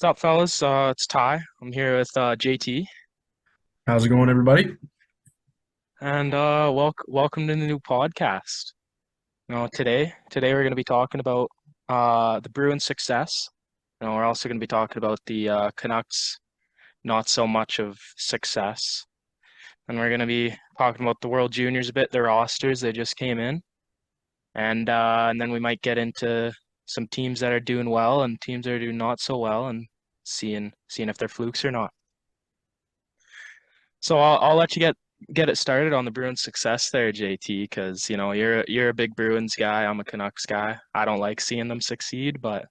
What's up, fellas? It's Ty. I'm here with JT, How's it going, everybody? and welcome to the new podcast. Today we're going to be talking about the Bruins' success. We're also going to be talking about the Canucks' not so much of success, and we're going to be talking about the World Juniors a bit, their rosters. They just came in, and then we might get into some teams that are doing well and teams that are doing not so well, and seeing if they're flukes or not. So I'll let you get it started on the Bruins' success there, JT, because you're a big Bruins guy. I'm a Canucks guy. I don't like seeing them succeed, but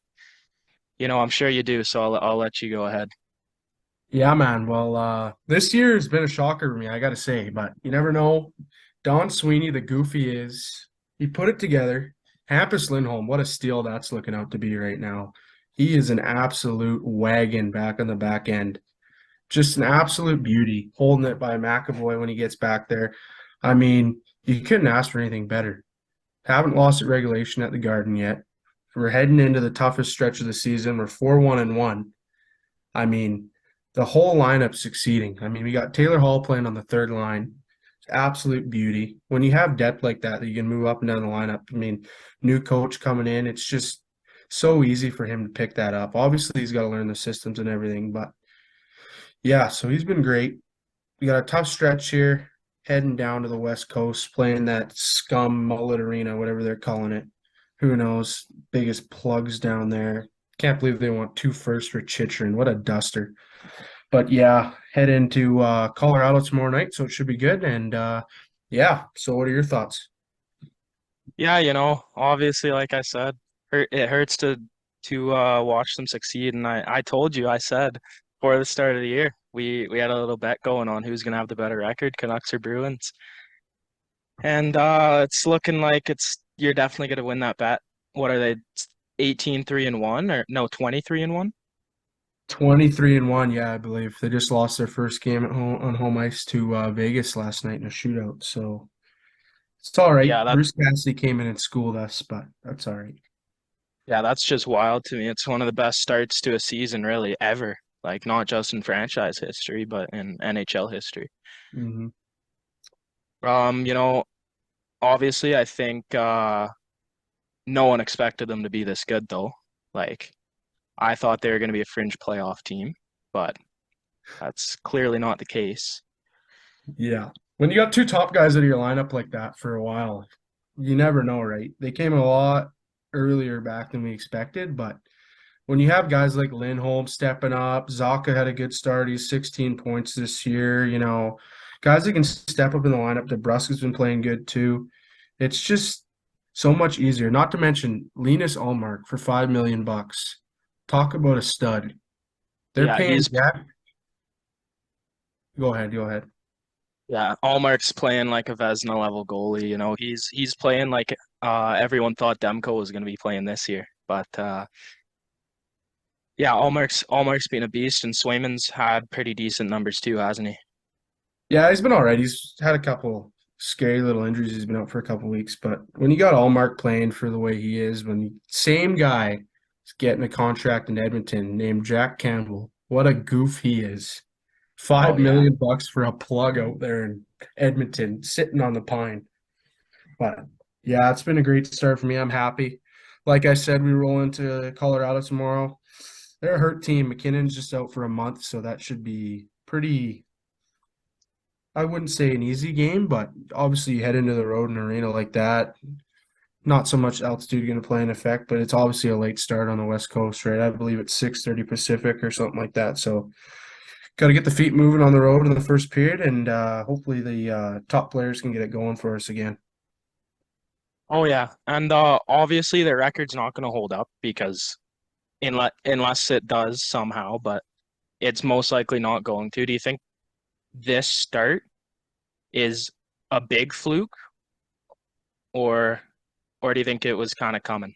I'm sure you do. So I'll let you go ahead. Yeah, man. Well, this year has been a shocker for me, I gotta say, but you never know. Don Sweeney, the goofy is, he put it together. Hampus Lindholm, what a steal that's looking out to be right now. He is an absolute wagon back on the back end. Just an absolute beauty, holding it by McAvoy when he gets back there. I mean, you couldn't ask for anything better. Haven't lost at regulation at the Garden yet. We're heading into the toughest stretch of the season. We're 4-1-1. I mean, the whole lineup succeeding. I mean, we got Taylor Hall playing on the third line. It's absolute beauty. When you have depth like that you can move up and down the lineup. I mean, new coach coming in, it's just so easy for him to pick that up. Obviously, he's got to learn the systems and everything, but yeah, so he's been great. We got a tough stretch here, heading down to the West Coast, playing that scum mullet arena, whatever they're calling it. Who knows? Biggest plugs down there. Can't believe they want two firsts for Chychrun. What a duster. But yeah, head into Colorado tomorrow night, so it should be good. And yeah, so what are your thoughts? Yeah, obviously, like I said, it hurts to watch them succeed. And I told you, I said before the start of the year, we had a little bet going on who's gonna have the better record, Canucks or Bruins. And it's looking like you're definitely gonna win that bet. What are they? 18-3-1 or no, 23-1? 23-1, yeah, I believe. They just lost their first game at home on home ice to Vegas last night in a shootout. So it's all right. Yeah, that Bruce Cassidy came in and schooled us, but that's all right. yeah, that's just wild to me. It's one of the best starts to a season really ever. Like not just in franchise history, but in NHL history. Hmm. Um, you know, Obviously I think no one expected them to be this good though. Like I thought they were going to be a fringe playoff team, but that's clearly not the case. Yeah. When you got two top guys out of your lineup like that for a while, you never know, right? They came a lot earlier back than we expected, but when you have guys like Lindholm stepping up, Zaka had a good start. He's 16 points this year. Guys that can step up in the lineup. DeBrusk's been playing good too. It's just so much easier. Not to mention Linus Ullmark for 5 million bucks. Talk about a stud. They're Yeah, paying he's Jack. Go ahead, go ahead. yeah, Allmark's playing like a Vezina level goalie, He's playing like everyone thought Demko was going to be playing this year. But yeah, Allmark's been a beast and Swayman's had pretty decent numbers too, hasn't he? Yeah, he's been all right. He's had a couple scary little injuries. He's been out for a couple weeks, but when you got Allmark playing for the way he is, when the same guy is getting a contract in Edmonton named Jack Campbell, what a goof he is. Oh Five yeah. million bucks for a plug out there in Edmonton, sitting on the pine. But yeah, it's been a great start for me. I'm happy. Like I said, we roll into Colorado tomorrow. They're a hurt team. McKinnon's just out for a month, so that should be pretty. I wouldn't say an easy game, but obviously you head into the road in an arena like that. Not so much altitude going to play an effect, but it's obviously a late start on the West Coast, right? I believe it's 6:30 Pacific or something like that. So got to get the feet moving on the road in the first period, and hopefully the top players can get it going for us again. Oh yeah. And obviously their record's not going to hold up because unless it does somehow, but it's most likely not going to. Do you think this start is a big fluke or or do you think it was kind of coming?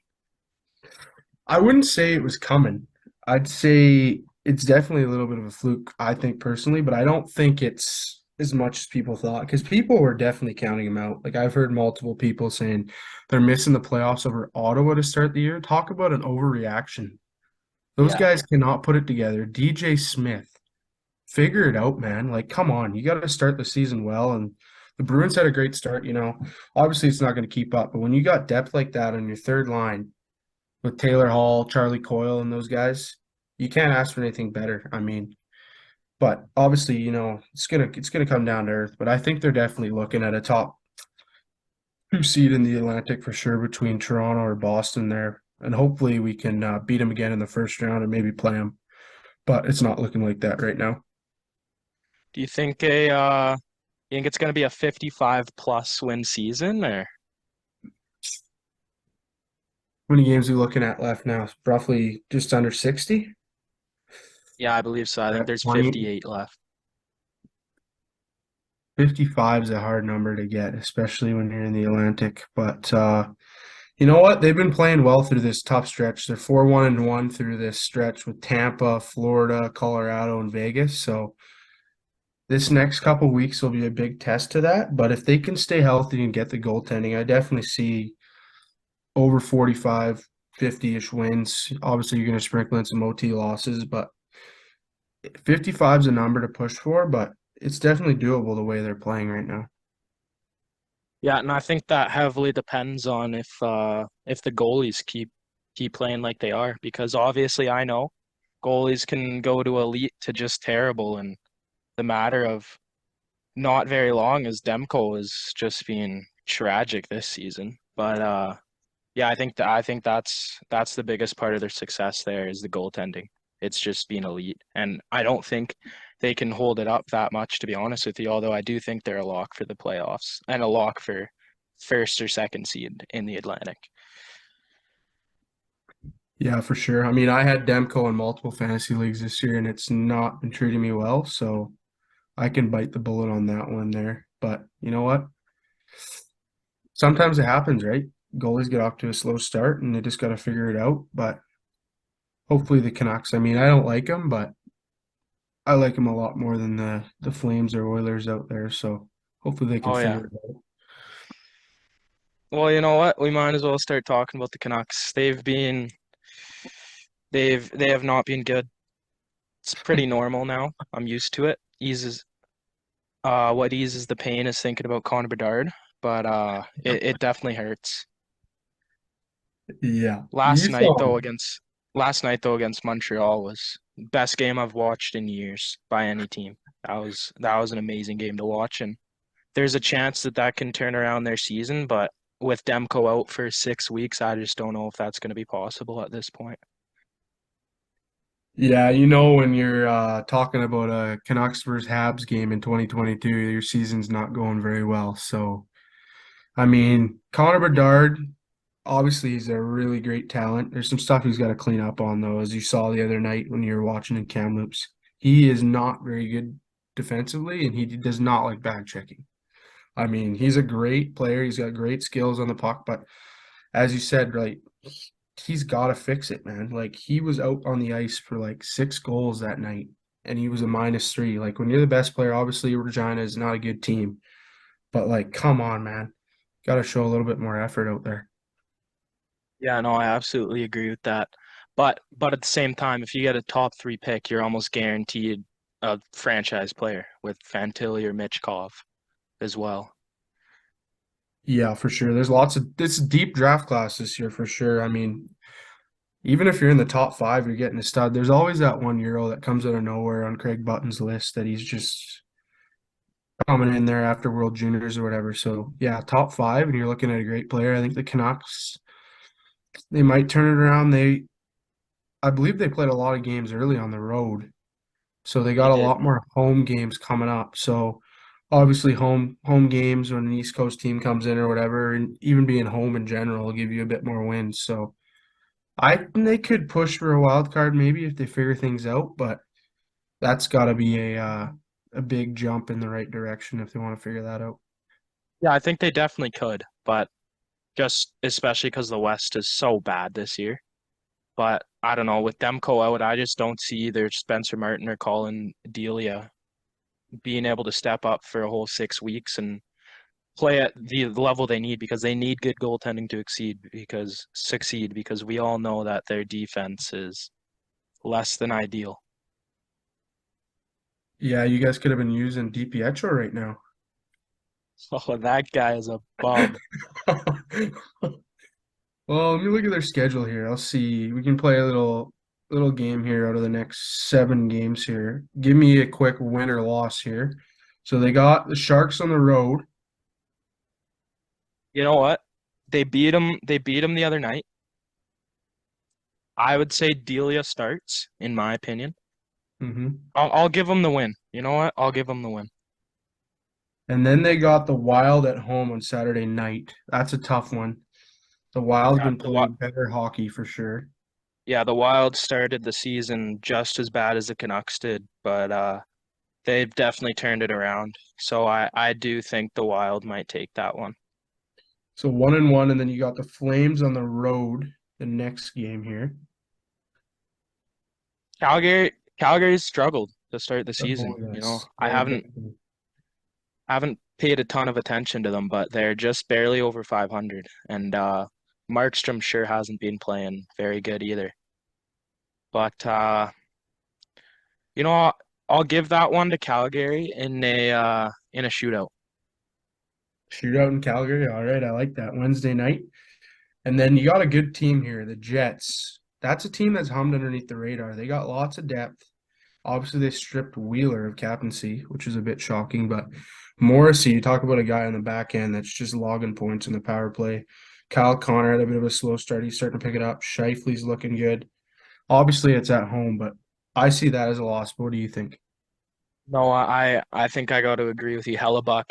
I wouldn't say it was coming. I'd say it's definitely a little bit of a fluke, I think personally, but I don't think it's as much as people thought because people were definitely counting him out. Like I've heard multiple people saying they're missing the playoffs over Ottawa to start the year. Talk about an overreaction. Those Yeah. guys cannot put it together. DJ Smith, figure it out, man. Like, come on, you got to start the season well. And the Bruins had a great start, you know. Obviously, it's not going to keep up, but when you got depth like that on your third line with Taylor Hall, Charlie Coyle, and those guys, you can't ask for anything better. I mean, but obviously, you know, it's gonna come down to earth. But I think they're definitely looking at a top two seed in the Atlantic for sure between Toronto or Boston there, and hopefully we can beat them again in the first round and maybe play them. But it's not looking like that right now. Do you think it's gonna be a 55 plus win season or How many games are we looking at left now? Roughly just under 60. yeah, I believe so. I think there's 20, 58 left. 55 is a hard number to get, especially when you're in the Atlantic. But you know what? They've been playing well through this tough stretch. They're 4-1-1 through this stretch with Tampa, Florida, Colorado, and Vegas. So this next couple weeks will be a big test to that. But if they can stay healthy and get the goaltending, I definitely see over 45, 50-ish wins. Obviously, you're going to sprinkle in some OT losses, but 55 is a number to push for, but it's definitely doable the way they're playing right now. Yeah, and I think that heavily depends on if the goalies keep playing like they are because obviously I know goalies can go to elite to just terrible in the matter of not very long as Demko is just being tragic this season. But yeah, I think that's the biggest part of their success there is the goaltending. It's just being elite. And I don't think they can hold it up that much, to be honest with you, although I do think they're a lock for the playoffs and a lock for first or second seed in the Atlantic. Yeah, for sure. I mean, I had Demko in multiple fantasy leagues this year, and it's not been treating me well, so I can bite the bullet on that one there. But you know what? Sometimes it happens, right? Goalies get off to a slow start, and they just got to figure it out. But hopefully, the Canucks. I mean, I don't like them, but I like them a lot more than the Flames or Oilers out there. So hopefully, they can Oh yeah. figure it out. Well, you know what? We might as well start talking about the Canucks. They have not been good. It's pretty normal now. I'm used to it. Eases what eases the pain is thinking about Connor Bedard, but it definitely hurts. Yeah, Last you night saw. though against last night though against Montreal was best game I've watched in years by any team. That was an amazing game to watch, and there's a chance that that can turn around their season, but with Demko out for 6 weeks, I just don't know if that's going to be possible at this point. Yeah, you know when you're talking about a Canucks versus Habs game in 2022, your season's not going very well. So, I mean, Connor Bedard, obviously he's a really great talent. There's some stuff he's got to clean up on though, as you saw the other night when you were watching in Kamloops. He is not very good defensively, and he does not like back checking. I mean, he's a great player. He's got great skills on the puck, but as you said, right, he's got to fix it, man. Like he was out on the ice for like 6 goals that night, and he was a -3. Like when you're the best player, obviously Regina is not a good team, but like, come on, man, got to show a little bit more effort out there. Yeah, no, I absolutely agree with that. But at the same time, if you get a top three pick, you're almost guaranteed a franchise player with Fantilli or Mitchkov as well. Yeah, for sure. There's lots of this deep draft class this year for sure. I mean, even if you're in the top five, you're getting a stud. There's always that one Euro that comes out of nowhere on Craig Button's list that he's just coming in there after World Juniors or whatever. So yeah, top five, and you're looking at a great player. I think the Canucks, they might turn it around. I believe they played a lot of games early on the road, so they They got a did. lot more home games coming up. So obviously home games when an East Coast team comes in or whatever, and even being home in general will give you a bit more wins. So I think they could push for a wild card maybe if they figure things out, but that's got to be a big jump in the right direction if they want to figure that out. Yeah, I think they definitely could, but just especially because the West is so bad this year. But I don't know, with Demko out, I just don't see either Spencer Martin or Colin Delia being able to step up for a whole 6 weeks and play at the level they need because they need good goaltending to succeed because we all know that their defense is less than ideal. Yeah, you guys could have been using DiPietro right now. Oh, that guy is a bum. Well, let me look at their schedule here. I'll see. We can play a little game here out of the next 7 games here. Give me a quick win or loss here. So they got the Sharks on the road. You know what? They beat him the other night. I would say Delia starts, in my opinion. Hmm. I'll give him the win. You know what? I'll give him the win. And then they got the Wild at home on Saturday night. That's a tough one. The Wild's Yeah, been playing better hockey for sure. the Wild started the season just as bad as the Canucks did, but they've definitely turned it around. So I do think the Wild might take that one. So 1-1, and then you got the Flames on the road the next game here. Calgary's struggled to start the Oh season. yes. I Oh, haven't paid a ton of attention to them, but they're just barely over 500, and Markstrom sure hasn't been playing very good either. But you know, I'll give that one to Calgary in a shootout. shootout in Calgary. All right, I like that. Wednesday night. And then you got a good team here, the Jets. That's a team that's hummed underneath the radar. They got lots of depth. Obviously, they stripped Wheeler of captaincy, which is a bit shocking. But Morrissey, you talk about a guy on the back end that's just logging points in the power play. Kyle Connor had a bit of a slow start. He's starting to pick it up. Shifley's looking good. Obviously, it's at home, but I see that as a loss. But what do you think? No, I think I got to agree with you. Hellebuck,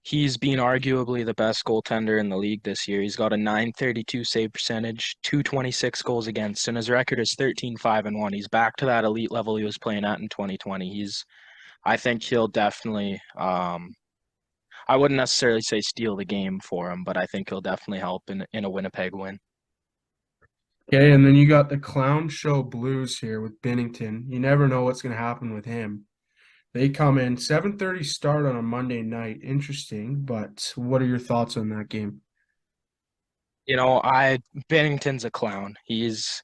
he's been arguably the best goaltender in the league this year. He's got a 932 save percentage, 226 goals against, and his record is 13-5-1. He's back to that elite level he was playing at in 2020. I think he'll definitely I wouldn't necessarily say steal the game for him, but I think he'll definitely help in a Winnipeg win. Okay, and then you got the Clown Show Blues here with Bennington. You never know what's going to happen with him. They come in 7:30 start on a Monday night. Interesting, but what are your thoughts on that game? I Bennington's a clown. He's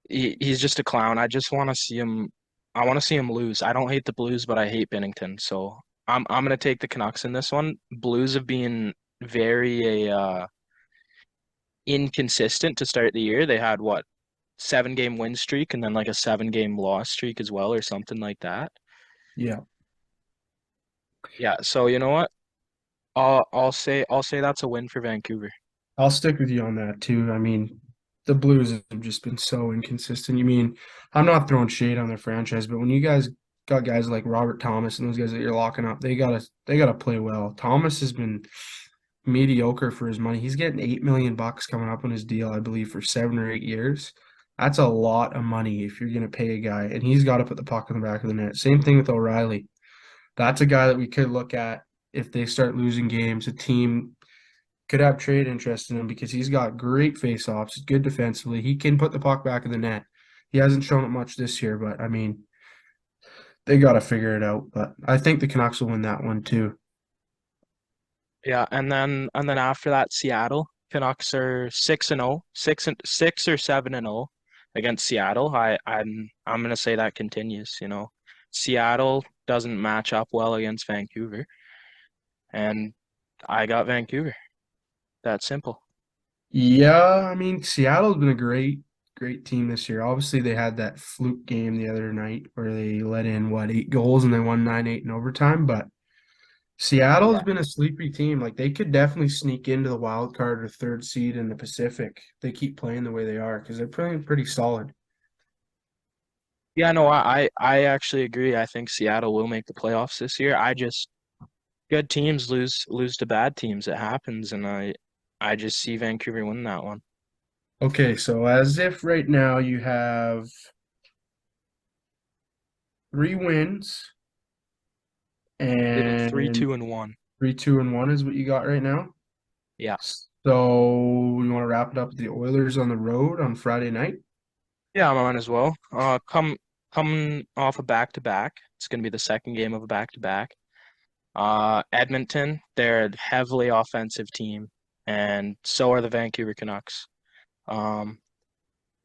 just a clown. I want to see him lose. I don't hate the Blues, but I hate Bennington. So I'm gonna take the Canucks in this one. Blues have been very inconsistent to start the year. They had what 7 game win streak and then like a 7 game loss streak as well or something like that. Yeah, Yeah, so you know what? I'll say that's a win for Vancouver. I'll stick with you on that too. I mean, the Blues have just been so inconsistent. You mean, I'm not throwing shade on their franchise, but when you guys got guys like Robert Thomas and those guys that you're locking up, they gotta play well. Thomas has been mediocre for his money. He's getting $8 million coming up on his deal, I believe, for 7 or 8 years. That's a lot of money if you're gonna pay a guy, and he's got to put the puck in the back of the net. Same thing with O'Reilly. That's a guy that we could look at if they start losing games. A team could have trade interest in him because he's got great face-offs, good defensively. He can put the puck back in the net. He hasn't shown it much this year, but I mean, they got to figure it out. But I think the Canucks will win that one too. Yeah, and then after that, Seattle Canucks are 6-0, 6 or 7-0 against Seattle. I'm gonna say that continues. Seattle doesn't match up well against Vancouver, and I got Vancouver. That simple. Yeah, I mean, Seattle's been a great team this year. Obviously, they had that fluke game the other night where they let in, what, 8 goals and they won 9-8 in overtime. But Seattle's Yeah. been a sleepy team. Like, they could definitely sneak into the wild card or third seed in the Pacific. They keep playing the way they are because they're playing pretty solid. Yeah, no, I actually agree. I think Seattle will make the playoffs this year. Good teams lose to bad teams. It happens, and I just see Vancouver win that one. Okay, so as if right now you have 3 wins They go three, and two, and one. 3-2-1 is what you got right now. Yeah. So you want to wrap it up with the Oilers on the road on Friday night? Yeah, I'm on as well. Coming off a back-to-back. It's going to be the second game of a back-to-back. Edmonton, they're a heavily offensive team, and so are the Vancouver Canucks. Um,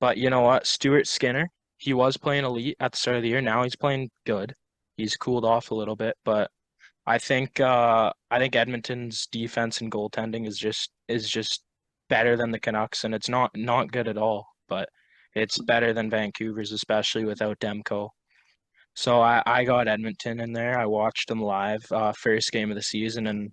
But you know what? Stuart Skinner, he was playing elite at the start of the year. Now he's playing good. He's cooled off a little bit, but I think Edmonton's defense and goaltending is just better than the Canucks, and it's not good at all, but it's better than Vancouver's, especially without Demko. So I got Edmonton in there. I watched them live, first game of the season, and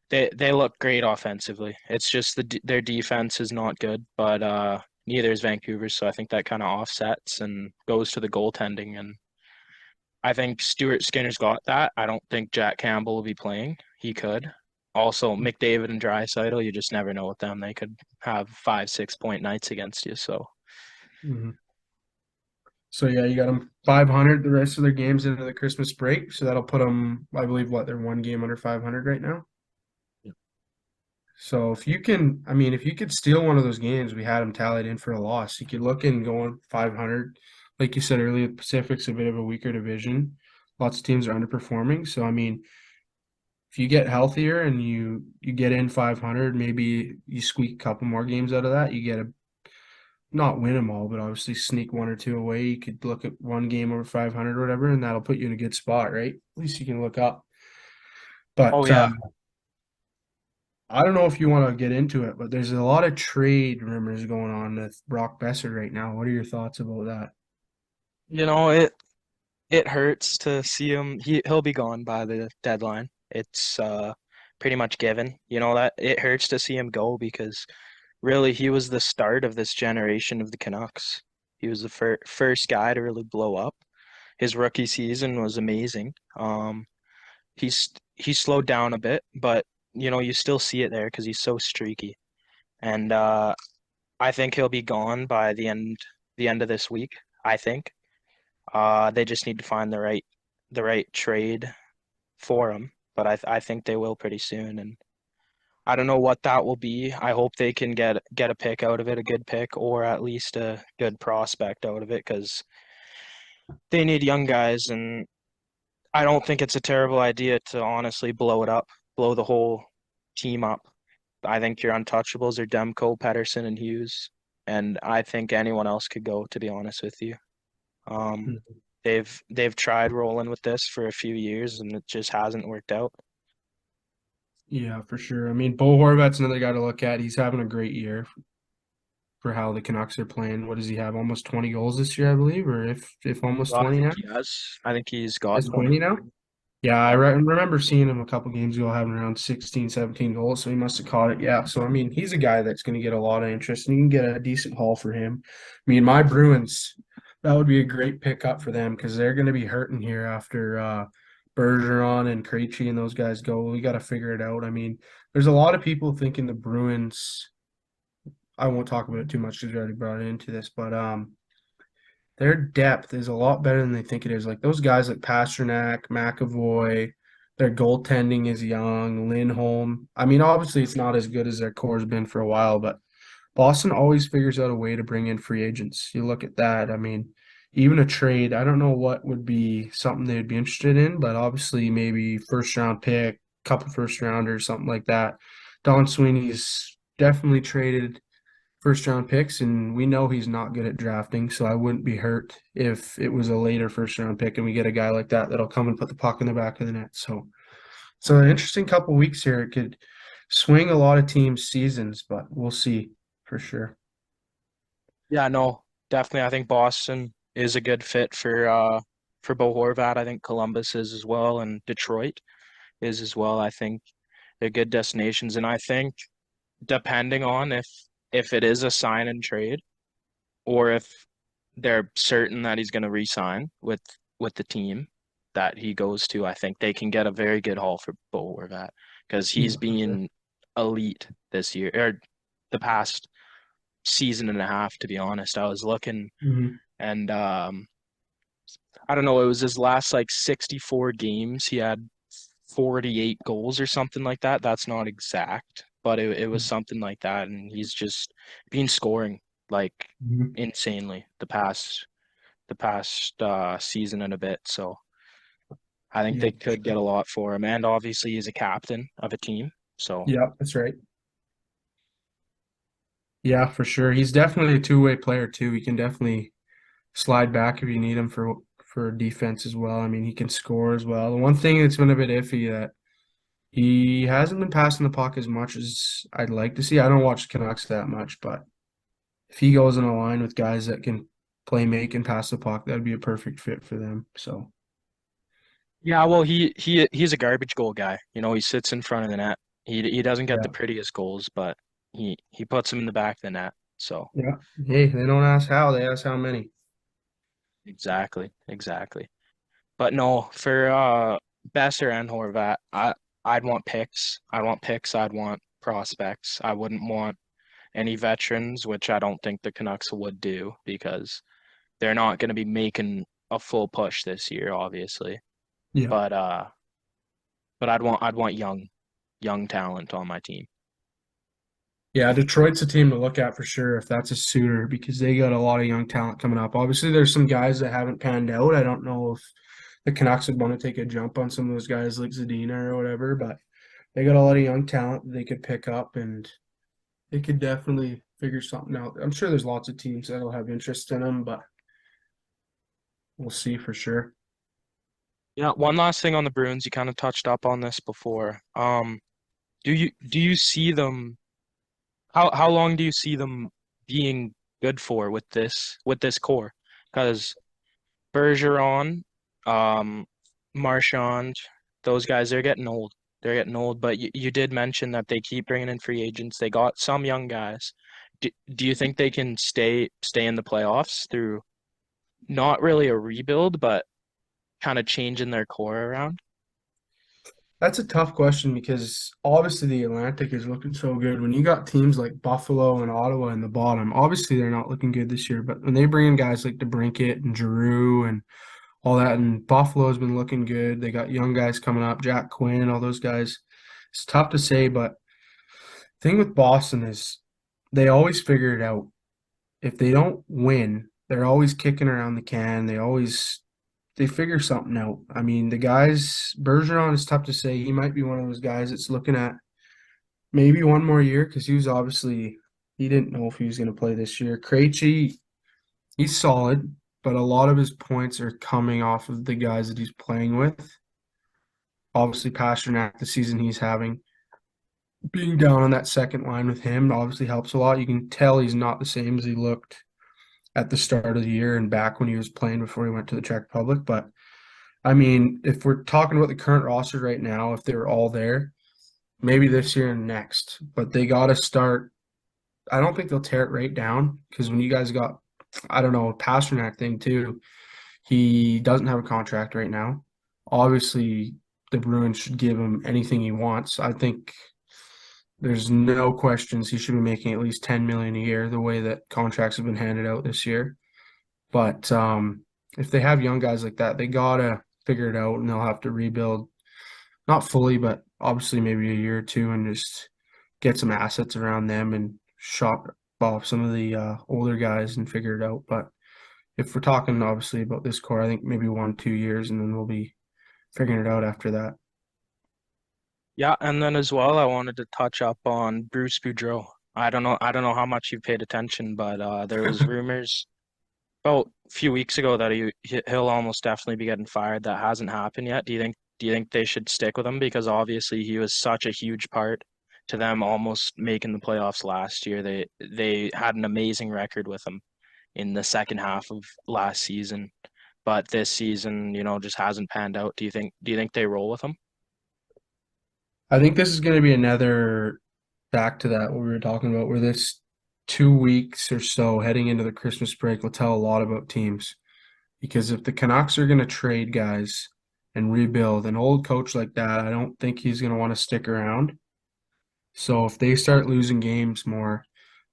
they look great offensively. It's just their defense is not good, but neither is Vancouver's. So I think that kind of offsets and goes to the goaltending, and I think Stuart Skinner's got that. I don't think Jack Campbell will be playing. He could. Also, McDavid and Draisaitl, you just never know with them. They could have 5, 6 point nights against you. So, Mhm. So yeah, you got them 500 the rest of their games into the Christmas break. So that'll put them, I believe, what they're one game under 500 right now. So if you can, I mean, if you could steal one of those games, we had them tallied in for a loss. You could look in going 500. Like you said earlier, the Pacific's a bit of a weaker division. Lots of teams are underperforming. So I mean, if you get healthier and you get in 500, maybe you squeak a couple more games out of that. You get a not win them all, but obviously sneak one or two away. You could look at one game over 500 or whatever, and that'll put you in a good spot, right? At least you can look up. oh But yeah, I don't know if you want to get into it, but there's a lot of trade rumors going on with Brock Besser right now. What are your thoughts about that? it hurts to see him. He'll be gone by the deadline. It's pretty much given. You know that it hurts to see him go because really he was the start of this generation of the Canucks. He was the first guy to really blow up. His rookie season was amazing. He slowed down a bit, but you still see it there because he's so streaky. And I think he'll be gone by the end of this week. I think. They just need to find the right trade for him, but I think they will pretty soon. And I don't know what that will be. I hope they can get a pick out of it, a good pick, or at least a good prospect out of it, because they need young guys, and I don't think it's a terrible idea to honestly blow it up, blow the whole team up. I think your untouchables are Demko, Pedersen, and Hughes, and I think anyone else could go, to be honest with you. Um, Mhm. they've tried rolling with this for a few years, and it just hasn't worked out. Yeah, for sure. I mean, Bo Horvat's another guy to look at. He's having a great year for how the Canucks are playing. What does he have? Almost 20 goals this year, I believe, or if almost Well, I 20 think now. he has. I think he's got Has 20. 20 now? Yeah, I Yeah. remember seeing him a couple games ago having around 16, 17 goals, so he must have caught it. Yeah, so I mean, he's a guy that's going to get a lot of interest, and you can get a decent haul for him. I mean, my Bruins, that would be a great pickup for them because they're going to be hurting here after Bergeron and Krejci and those guys go. We got to figure it out. I mean, there's a lot of people thinking the Bruins. I won't talk about it too much because we already brought it into this, but their depth is a lot better than they think it is. Like those guys like Pasternak, McAvoy, their goaltending is young, Lindholm. I mean, obviously it's not as good as their core has been for a while, but Boston always figures out a way to bring in free agents. You look at that. I mean, even a trade, I don't know what would be something they'd be interested in, but obviously maybe first round pick, couple first rounders, something like that. Don Sweeney's definitely traded first round picks, and we know he's not good at drafting, so I wouldn't be hurt if it was a later first round pick and we get a guy like that that'll come and put the puck in the back of the net. So an interesting couple weeks here. It could swing a lot of teams' seasons, but we'll see for sure. Yeah, no, definitely. I think Boston is a good fit for Bo Horvat. I think Columbus is as well, and Detroit is as well. I think they're good destinations, and I think depending on if it is a sign and trade or if they're certain that he's going to re-sign with the team that he goes to, I think they can get a very good haul for Bo Horvat because Yeah, he's for sure. been elite this year or the past season and a half, to be honest. I was looking Hmm. and I don't know, it was his last like 64 games. He had 48 goals or something like that. That's not exact, but it was something like that. And he's just been scoring like Hmm. insanely the past season and a bit. So I think Yeah, they for could get sure. a lot for him. And obviously he's a captain of a team. So Yeah, that's right. Yeah, for sure. He's definitely a two-way player too. He can definitely slide back if you need him for defense as well. I mean, he can score as well. The one thing that's been a bit iffy that he hasn't been passing the puck as much as I'd like to see. I don't watch Canucks that much, but if he goes in a line with guys that can play make and pass the puck, that'd be a perfect fit for them. So Yeah, well, he's a garbage goal guy. He sits in front of the net. He doesn't get the yeah, prettiest goals, but he puts them in the back of the net. So yeah. Hey, they don't ask how, they ask how many. exactly, exactly. But no, for Besser and Horvat, I'd want picks. I'd want picks. I'd want prospects. I wouldn't want any veterans, which I don't think the Canucks would do because they're not going to be making a full push this year, obviously. Yeah. But uh, but I'd want young talent on my team. Yeah, Detroit's a team to look at for sure if that's a suitor because they got a lot of young talent coming up. Obviously, there's some guys that haven't panned out. I don't know if the Canucks would want to take a jump on some of those guys like Zadina or whatever, but they got a lot of young talent that they could pick up and they could definitely figure something out. I'm sure there's lots of teams that'll have interest in them, but we'll see for sure. Yeah, one last thing on the Bruins, you kind of touched up on this before. Do you see them how long do you see them being good for with this core? Because Bergeron, um, Marchand, those guys, they're getting old. They're getting old, but you did mention that they keep bringing in free agents. They got some young guys. Do you think they can stay in the playoffs through not really a rebuild, but kind of changing their core around? That's a tough question because obviously the Atlantic is looking so good. When you got teams like Buffalo and Ottawa in the bottom, obviously they're not looking good this year. But when they bring in guys like DeBrincat and Giroux and all that, and Buffalo's been looking good. They got young guys coming up, Jack Quinn, all those guys. It's tough to say, but the thing with Boston is they always figure it out. If they don't win, they're always kicking around the can. They figure something out. I mean, the guys, Bergeron is tough to say. He might be one of those guys that's looking at maybe one more year because he didn't know if he was going to play this year. Krejci, he's solid, but a lot of his points are coming off of the guys that he's playing with. Obviously, Pasternak, the season he's having, being down on that second line with him obviously helps a lot. You can tell he's not the same as he looked at the start of the year and back when he was playing before he went to the Czech Republic. But I mean, if we're talking about the current roster right now, if they're all there, maybe this year and next, but they got to start. I don't think they'll tear it right down because when you guys got, I don't know, Pasternak thing too, he doesn't have a contract right now. Obviously, the Bruins should give him anything he wants. I think there's no questions he should be making at least 10 million a year the way that contracts have been handed out this year. But if they have young guys like that, they gotta figure it out and they'll have to rebuild, not fully, but obviously maybe a year or two and just get some assets around them and shop off some of the older guys and figure it out. But if we're talking obviously about this core, I think maybe 1, 2 years and then we'll be figuring it out after that. Yeah, and then as well, I wanted to touch up on Bruce Boudreau. I don't know how much you've paid attention, but there was rumors about a few weeks ago that he'll almost definitely be getting fired. That hasn't happened yet. Do you think they should stick with him because obviously he was such a huge part to them almost making the playoffs last year. They had an amazing record with him in the second half of last season, but this season, just hasn't panned out. Do you think they roll with him? I think this is going to be another back to that what we were talking about, where this 2 weeks or so heading into the Christmas break will tell a lot about teams. Because if the Canucks are going to trade guys and rebuild, an old coach like that, I don't think he's going to want to stick around. So if they start losing games more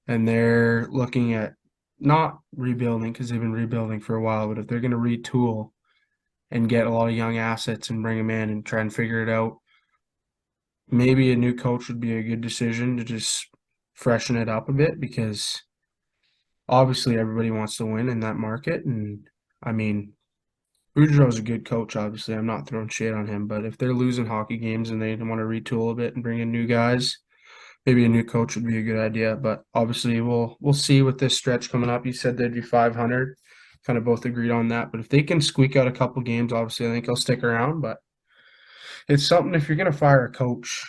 and they're looking at not rebuilding because they've been rebuilding for a while, but if they're going to retool and get a lot of young assets and bring them in and try and figure it out, maybe a new coach would be a good decision to just freshen it up a bit because obviously everybody wants to win in that market. And I mean, Boudreau's a good coach, obviously. I'm not throwing shade on him, but if they're losing hockey games and they want to retool a bit and bring in new guys, maybe a new coach would be a good idea. But obviously, we'll see with this stretch coming up. You said they'd be 500. Kind of both agreed on that. But if they can squeak out a couple games, obviously, I think he'll stick around. But it's something if you're going to fire a coach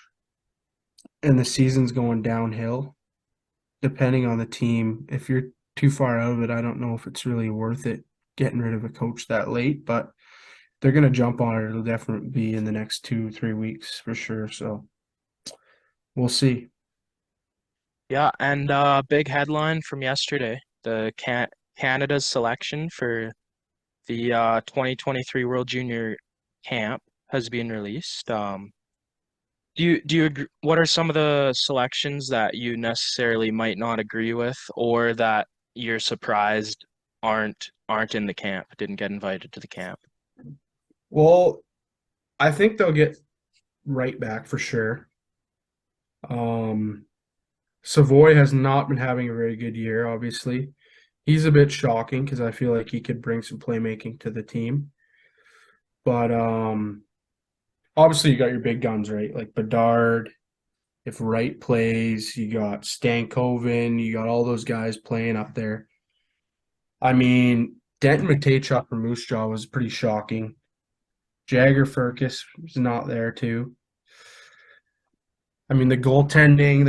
and the season's going downhill, depending on the team, if you're too far out of it, I don't know if it's really worth it getting rid of a coach that late. But they're going to jump on it. It'll definitely be in the next 2, 3 weeks for sure. So we'll see. Yeah, and big headline from yesterday, the Canada's selection for the 2023 World Junior Camp has been released. Do you agree, what are some of the selections that you necessarily might not agree with, or that you're surprised aren't in the camp, didn't get invited to the camp? Well, I think they'll get right back for sure. Um, Savoy has not been having a very good year, obviously. He's a bit shocking because I feel like he could bring some playmaking to the team. But obviously you got your big guns, right? Like Bedard, if Wright plays, you got Stankoven, you got all those guys playing up there. I mean, Denton Mateychuk from Moose Jaw was pretty shocking. Jagger Furcus was not there too. I mean, the goaltending,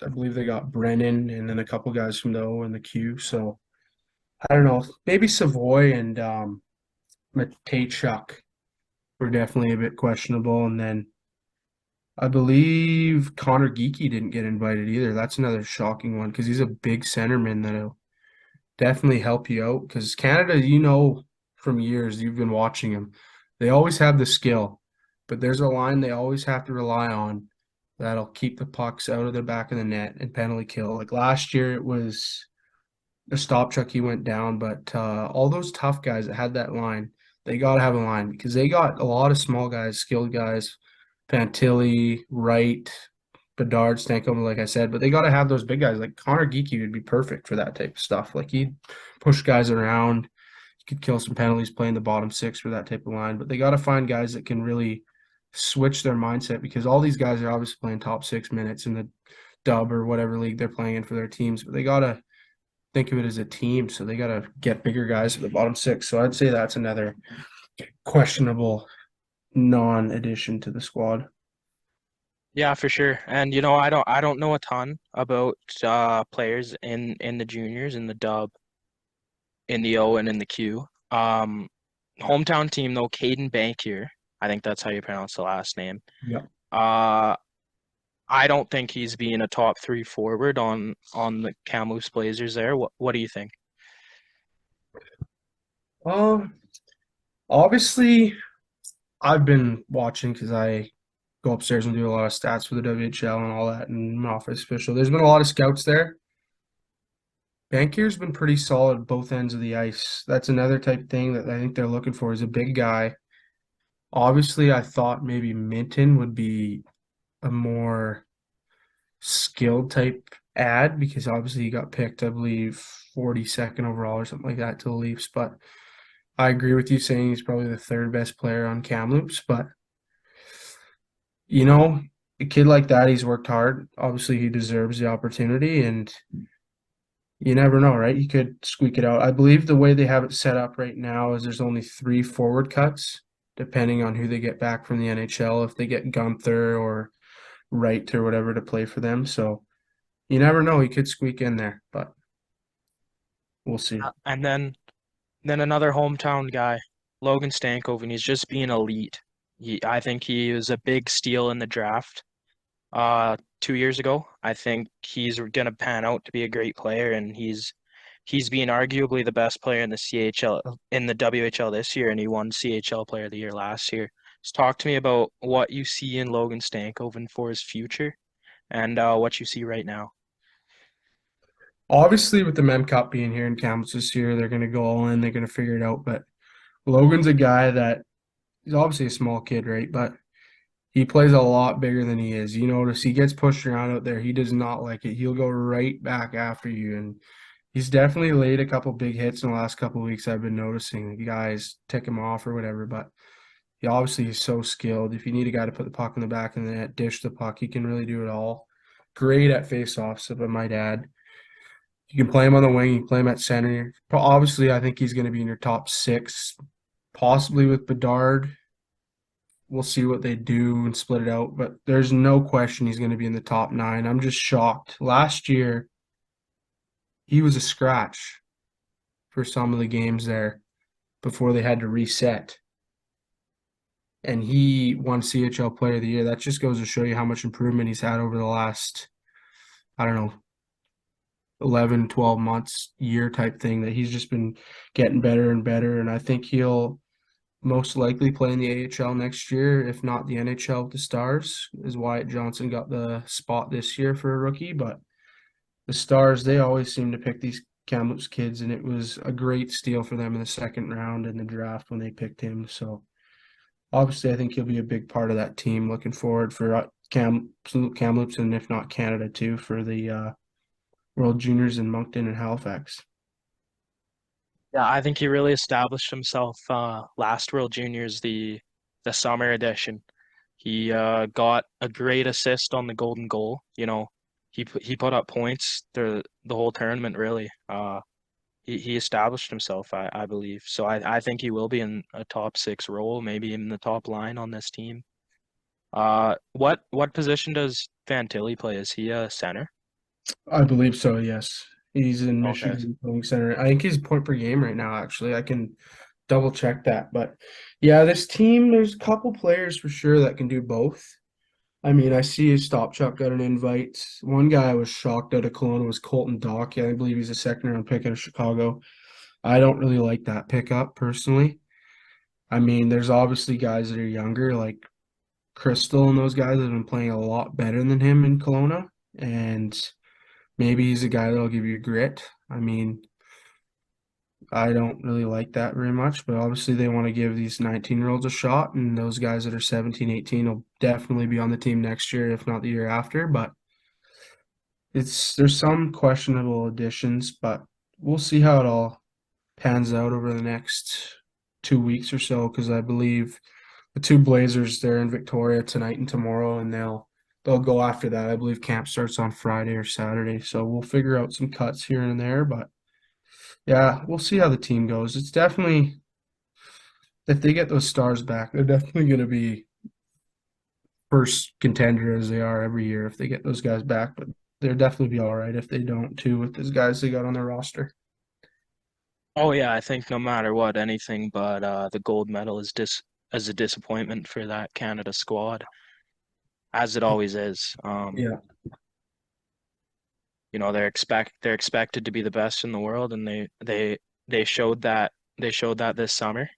I believe they got Brennan and then a couple guys from the O and the Q. So I don't know. Maybe Savoy and Mateychuk were definitely a bit questionable. And then I believe Connor Geeky didn't get invited either. That's another shocking one because he's a big centerman that'll definitely help you out. Because Canada, from years you've been watching them, they always have the skill, but there's a line they always have to rely on that'll keep the pucks out of the back of the net and penalty kill. Like last year, it was a stop truck he went down, but all those tough guys that had that line, they got to have a line because they got a lot of small guys, skilled guys, Fantilli, Wright, Bedard, Stankoven, like I said, but they got to have those big guys. Like Connor Geeky would be perfect for that type of stuff. Like he'd push guys around, he could kill some penalties playing the bottom six for that type of line. But they got to find guys that can really switch their mindset because all these guys are obviously playing top 6 minutes in the dub or whatever league they're playing in for their teams, but they got to think of it as a team. So they got to get bigger guys for the bottom six. So I'd say that's another questionable non-addition to the squad. Yeah, for sure. And I don't know a ton about players in the juniors, in the dub, in the O, and in the Q. Um, Hometown team though, Caden Bankier. I think that's how you pronounce the last name. Yeah. Uh, I don't think he's being a top three forward on the Kamloops Blazers there. What do you think? Um, Obviously, I've been watching because I go upstairs and do a lot of stats for the WHL and all that, and I'm an office official. There's been a lot of scouts there. Bankier's been pretty solid both ends of the ice. That's another type thing that I think they're looking for is a big guy. Obviously, I thought maybe Minton would be a more skilled type ad because obviously he got picked, I believe, 42nd overall or something like that to the Leafs. But I agree with you saying he's probably the third best player on Kamloops. But you know, a kid like that, he's worked hard. Obviously, he deserves the opportunity, and you never know, right? He could squeak it out. I believe the way they have it set up right now is there's only three forward cuts, depending on who they get back from the NHL. If they get Gunther or Wright or whatever to play for them, so you never know. He could squeak in there, but we'll see. And then another hometown guy, Logan Stankoven. He's just being elite. I think he was a big steal in the draft 2 years ago. I think he's gonna pan out to be a great player, and he's being arguably the best player in the CHL in the WHL this year, and he won CHL Player of the Year last year. Just talk to me about what you see in Logan Stankoven for his future, and what you see right now. Obviously, with the Mem Cup being here in Kamloops this year, they're going to go all in. They're going to figure it out. But Logan's a guy that he's obviously a small kid, right? But he plays a lot bigger than he is. You notice he gets pushed around out there. He does not like it. He'll go right back after you. And he's definitely laid a couple big hits in the last couple of weeks. I've been noticing the guys tick him off or whatever. But he obviously is so skilled. If you need a guy to put the puck in the back of the net, dish the puck, he can really do it all. great at face-offs, if I might add. You can play him on the wing, you can play him at center. Obviously, I think he's going to be in your top six, possibly with Bedard. We'll see what they do and split it out, but there's no question he's going to be in the top nine. I'm just shocked. Last year, he was a scratch for some of the games there before they had to reset. And he won CHL Player of the Year. That just goes to show you how much improvement he's had over the last, I don't know, 11, 12 months, year type thing, that he's just been getting better and better. And I think he'll most likely play in the AHL next year, if not the NHL with the Stars, is Wyatt Johnson got the spot this year for a rookie. But the Stars, they always seem to pick these Kamloops kids, and it was a great steal for them in the second round in the draft when they picked him. So obviously, I think he'll be a big part of that team. Looking forward for Kamloops, and if not Canada too, for the World Juniors in Moncton and Halifax. Yeah, I think he really established himself last World Juniors, the summer edition. He got a great assist on the golden goal. He put up points the whole tournament really. He established himself, I believe. So I think he will be in a top six role, maybe in the top line on this team. What position does Fantilli play? Is he a center? I believe so, yes. He's in Okay. Michigan playing center. I think he's point per game right now, actually. I can double check that. But yeah, this team, there's a couple players for sure that can do both. I mean, I see Stopchuk got an invite. One guy I was shocked out of Kelowna was Colton Dock. I believe he's a second round pick out of Chicago. I don't really like that pickup personally. I mean, there's obviously guys that are younger, like Crystal and those guys that have been playing a lot better than him in Kelowna. And maybe he's a guy that'll give you grit. I mean, I don't really like that very much, but obviously they want to give these 19-year-olds a shot, and those guys that are 17, 18 will definitely be on the team next year, if not the year after. But there's some questionable additions, but we'll see how it all pans out over the next 2 weeks or so, because I believe the two Blazers, they're in Victoria tonight and tomorrow, and they'll go after that. I believe camp starts on Friday or Saturday, so we'll figure out some cuts here and there, but yeah, we'll see how the team goes. It's definitely, if they get those stars back, they're definitely going to be first contender as they are every year if they get those guys back, but they'll definitely be all right if they don't too with those guys they got on their roster. Oh yeah, I think no matter what, anything but the gold medal is as a disappointment for that Canada squad, as it always is. Yeah, They're expected to be the best in the world, and they showed that this summer.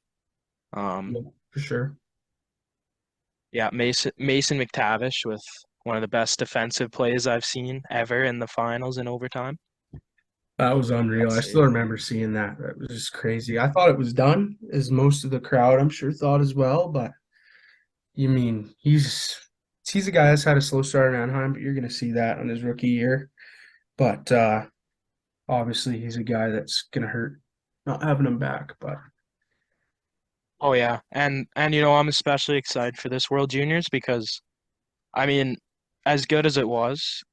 Um, yeah, for sure. yeah, Mason McTavish with one of the best defensive plays I've seen ever in the finals in overtime. That was unreal. I'd I say. still remember seeing that. That was just crazy. I thought it was done, as most of the crowd, I'm sure, thought as well. But you mean he's a guy that's had a slow start in Anaheim, but you're going to see that on his rookie year. But obviously, he's a guy that's going to hurt not having him back. But Oh yeah, and I'm especially excited for this World Juniors because I mean, as good as it was,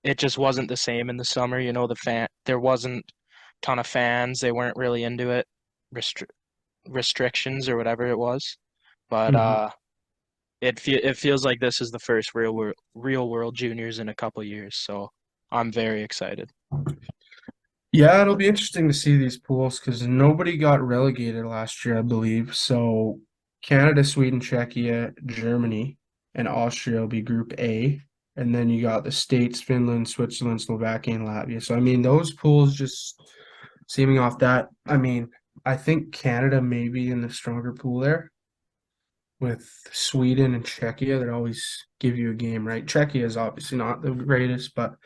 it just wasn't the same in the summer. There wasn't a ton of fans. They weren't really into it. Restri Restrictions or whatever it was. But mhm. it feels like this is the first real world juniors in a couple years. So I'm very excited. Yeah, it'll be interesting to see these pools because nobody got relegated last year, I believe. So Canada, Sweden, Czechia, Germany, and Austria will be Group A. And then you got the States, Finland, Switzerland, Slovakia, and Latvia. So I mean, those pools just seeming off that. I mean, I think Canada may be in the stronger pool there with Sweden and Czechia that always give you a game, right? Czechia is obviously not the greatest, but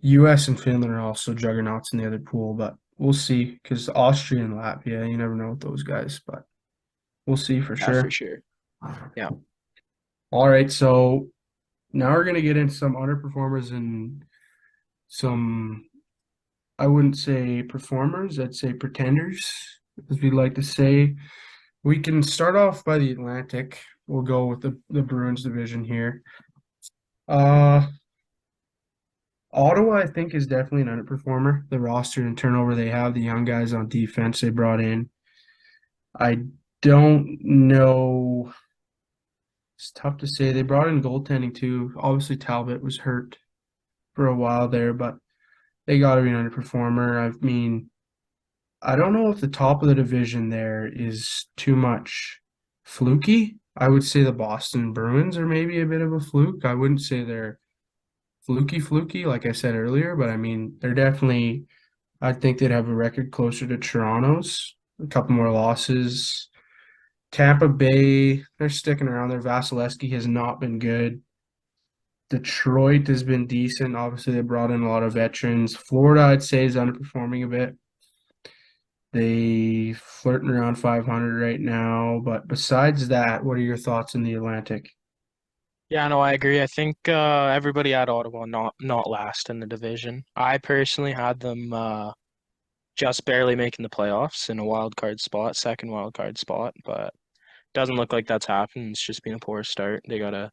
US and Finland are also juggernauts in the other pool, but we'll see because Austria and Latvia, you never know with those guys, but we'll see for Yeah, for sure. sure. Yeah. All right, so now we're gonna get into some underperformers and some, I wouldn't say performers, I'd say pretenders, as we like to say. We can start off by the Atlantic. We'll go with the Bruins division here. Uh, Ottawa, I think, is definitely an underperformer. The roster and turnover they have, the young guys on defense they brought in. I don't know. It's tough to say. They brought in goaltending too. Obviously, Talbot was hurt for a while there, but they got to be an underperformer. I mean, I don't know if the top of the division there is too much fluky. I would say the Boston Bruins are maybe a bit of a fluke. I wouldn't say they're fluky, like I said earlier, but I mean, they're definitely, I think they'd have a record closer to Toronto's, a couple more losses. Tampa Bay, they're sticking around there. Vasilevsky has not been good. Detroit has been decent. Obviously, they brought in a lot of veterans. Florida, I'd say, is underperforming a bit. They flirting around 500 right now. But besides that, what are your thoughts in the Atlantic? Yeah, no, I agree. I think everybody at Ottawa not last in the division. I personally had them just barely making the playoffs in a wild card spot, second wild card spot, but doesn't look like that's happened. It's just been a poor start. They got a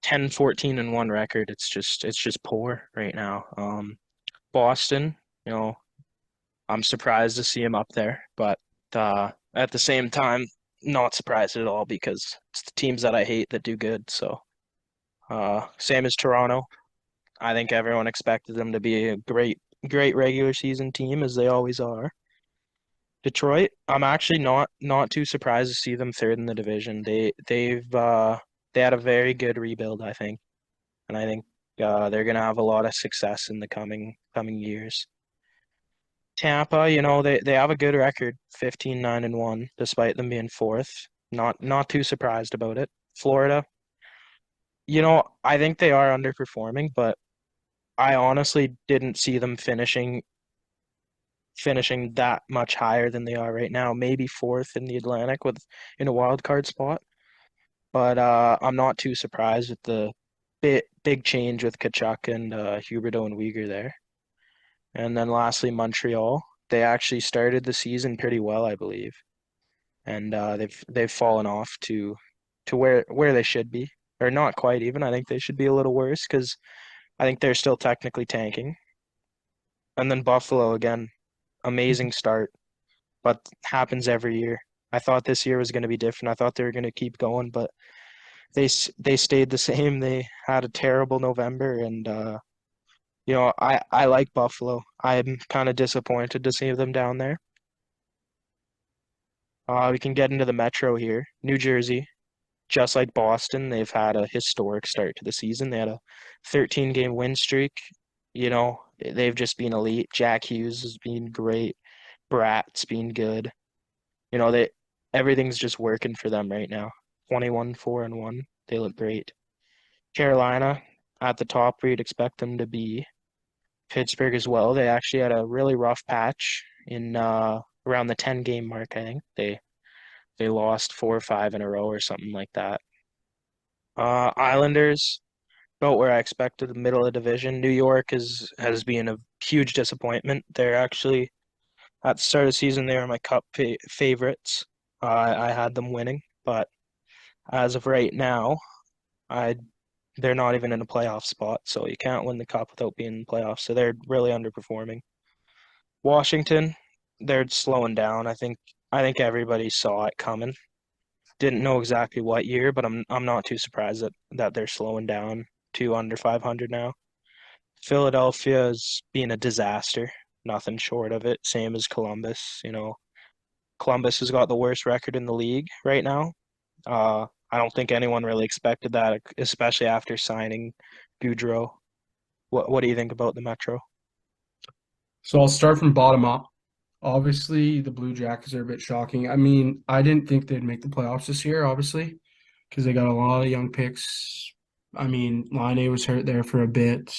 10-14-1 record. It's just poor right now. Boston, you know, I'm surprised to see him up there, but at the same time, not surprised at all because it's the teams that I hate that do good. So, same as Toronto. I think everyone expected them to be a great regular season team as they always are. Detroit, I'm actually not too surprised to see them third in the division. They had a very good rebuild, I think, and I think they're gonna have a lot of success in the coming years. Tampa, they have a good record, 15-9-1, despite them being fourth. Not too surprised about it. Florida, I think they are underperforming, but I honestly didn't see them finishing that much higher than they are right now. Maybe fourth in the Atlantic with in a wild card spot. But I'm not too surprised with the big change with Kachuk and Huberdeau and Uyghur there. And then lastly, Montreal. They actually started the season pretty well, I believe, and they've fallen off to where they should be, or not quite even. I think they should be a little worse because I think they're still technically tanking. And then Buffalo again, amazing start, but happens every year. I thought this year was going to be different. I thought they were going to keep going, but they stayed the same. They had a terrible November, and I like Buffalo. I'm kind of disappointed to see them down there. We can get into the Metro here. New Jersey, just like Boston, they've had a historic start to the season. They had a 13-game win streak. They've just been elite. Jack Hughes has been great. Bratt's been good. They everything's just working for them right now. 21-4-1. They look great. Carolina at the top where you'd expect them to be. Pittsburgh as well. They actually had a really rough patch in around the 10-game mark, I think. They lost 4 or 5 in a row or something like that. Islanders, about where I expected, the middle of the division. New York has been a huge disappointment. They're actually at the start of the season they were my cup favorites. I had them winning, but as of right now, I they're not even in a playoff spot, so you can't win the cup without being in the playoffs. So they're really underperforming. Washington, they're slowing down. I think everybody saw it coming. Didn't know exactly what year, but I'm not too surprised that they're slowing down to under 500 now. Philadelphia is being a disaster, nothing short of it. Same as Columbus. Columbus has got the worst record in the league right now. I don't think anyone really expected that, especially after signing Goudreau. What do you think about the Metro? So I'll start from bottom up. Obviously, the Blue Jackets are a bit shocking. I mean, I didn't think they'd make the playoffs this year, obviously, because they got a lot of young picks. I mean, Line was hurt there for a bit.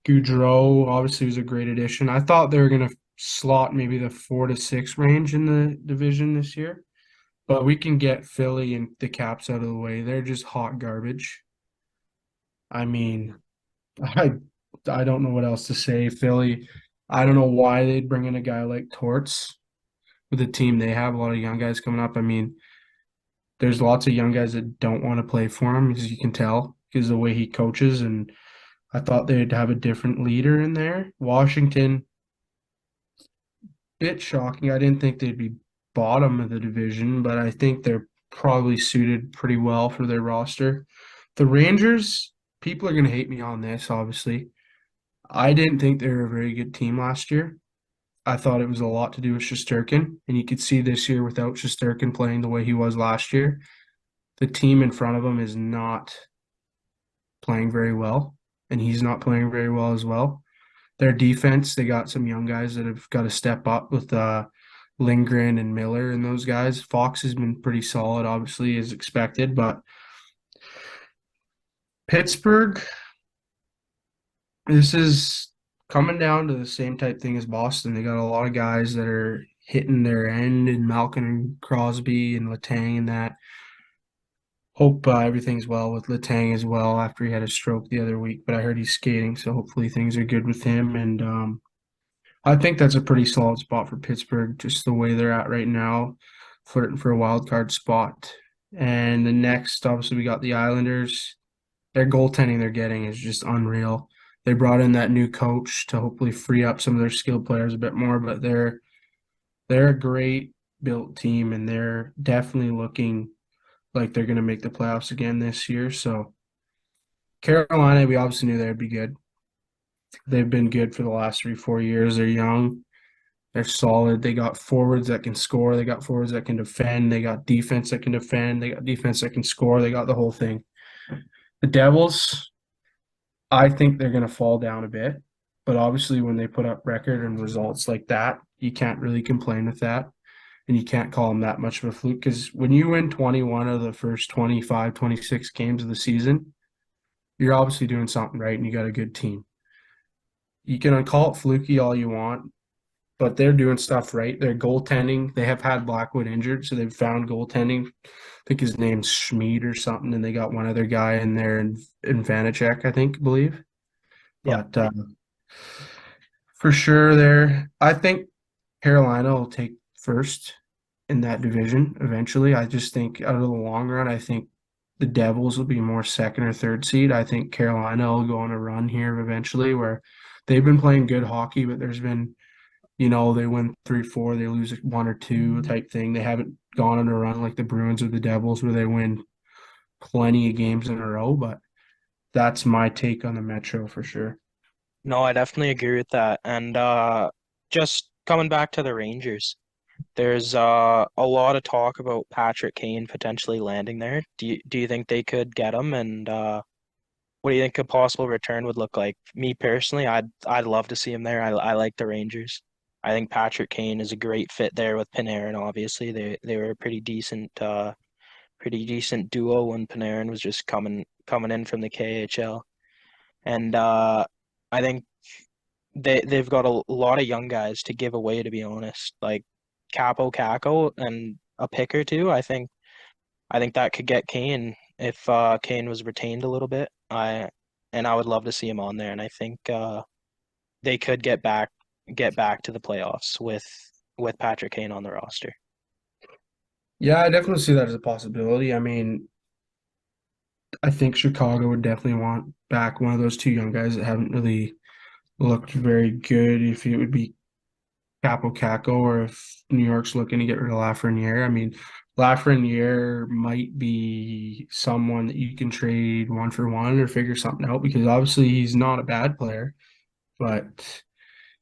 Goudreau obviously was a great addition. I thought they were going to slot maybe the 4 to 6 range in the division this year, but we can get Philly and the Caps out of the way. They're just hot garbage. I mean, I I don't know what else to say. Philly, I don't know why they'd bring in a guy like Torts with the team they have. A lot of young guys coming up. I mean, there's lots of young guys that don't want to play for him, as you can tell, because of the way he coaches. And I thought they'd have a different leader in there. Washington, bit shocking. I didn't think they'd be bottom of the division, but I think they're probably suited pretty well for their roster. The Rangers, people are going to hate me on this, obviously. I didn't think they were a very good team last year. I thought it was a lot to do with Shesterkin, and you could see this year without Shesterkin playing the way he was last year, the team in front of him is not playing very well, and he's not playing very well as well. Their defense, they got some young guys that have got to step up with Lindgren and Miller and those guys. Fox has been pretty solid, obviously, as expected, but Pittsburgh, this is coming down to the same type thing as Boston. They got a lot of guys that are hitting their end, and Malkin and Crosby and Letang and that. Hope everything's well with Letang as well after he had a stroke the other week, but I heard he's skating, so hopefully things are good with him. And I think that's a pretty solid spot for Pittsburgh, just the way they're at right now, flirting for a wild card spot. And the next, obviously, we got the Islanders. Their goaltending they're getting is just unreal. They brought in that new coach to hopefully free up some of their skilled players a bit more, but they're a great built team, and they're definitely looking like they're going to make the playoffs again this year. So Carolina, we obviously knew they'd be good. They've been good for the last 3, 4 years. They're young. They're solid. They got forwards that can score. They got forwards that can defend. They got defense that can defend. They got defense that can score. They got the whole thing. The Devils, I think they're going to fall down a bit. But obviously, when they put up record and results like that, you can't really complain with that. And you can't call them that much of a fluke because when you win 21 of the first 25, 26 games of the season, you're obviously doing something right and you got a good team. You can call it fluky all you want, but they're doing stuff right. They're goaltending. They have had Blackwood injured, so they've found goaltending. I think his name's Schmid or something, and they got one other guy in there in Vanacek, I think, believe. Yeah. But for sure, there. I think Carolina will take first in that division eventually. I just think out of the long run, I think the Devils will be more second or third seed. I think Carolina will go on a run here eventually where they've been playing good hockey, but there's been, they win 3, 4, they lose one or two type thing. They haven't gone on a run like the Bruins or the Devils where they win plenty of games in a row, but that's my take on the Metro for sure. No, I definitely agree with that. And just coming back to the Rangers, there's a lot of talk about Patrick Kane potentially landing there. Do you think they could get him? And what do you think a possible return would look like? Me personally, I'd love to see him there. I like the Rangers. I think Patrick Kane is a great fit there with Panarin. Obviously, they were a pretty decent duo when Panarin was just coming in from the KHL. And I think they've got a lot of young guys to give away, to be honest. Like Capo Caco and a pick or two. I think that could get Kane if Kane was retained a little bit. I would love to see him on there, and I think they could get back to the playoffs with Patrick Kane on the roster. Yeah, I definitely see that as a possibility. I mean, I think Chicago would definitely want back one of those two young guys that haven't really looked very good. If it would be Capo Caco or if New York's looking to get rid of Lafreniere. I mean, Lafreniere might be someone that you can trade 1 for 1 or figure something out because obviously he's not a bad player, but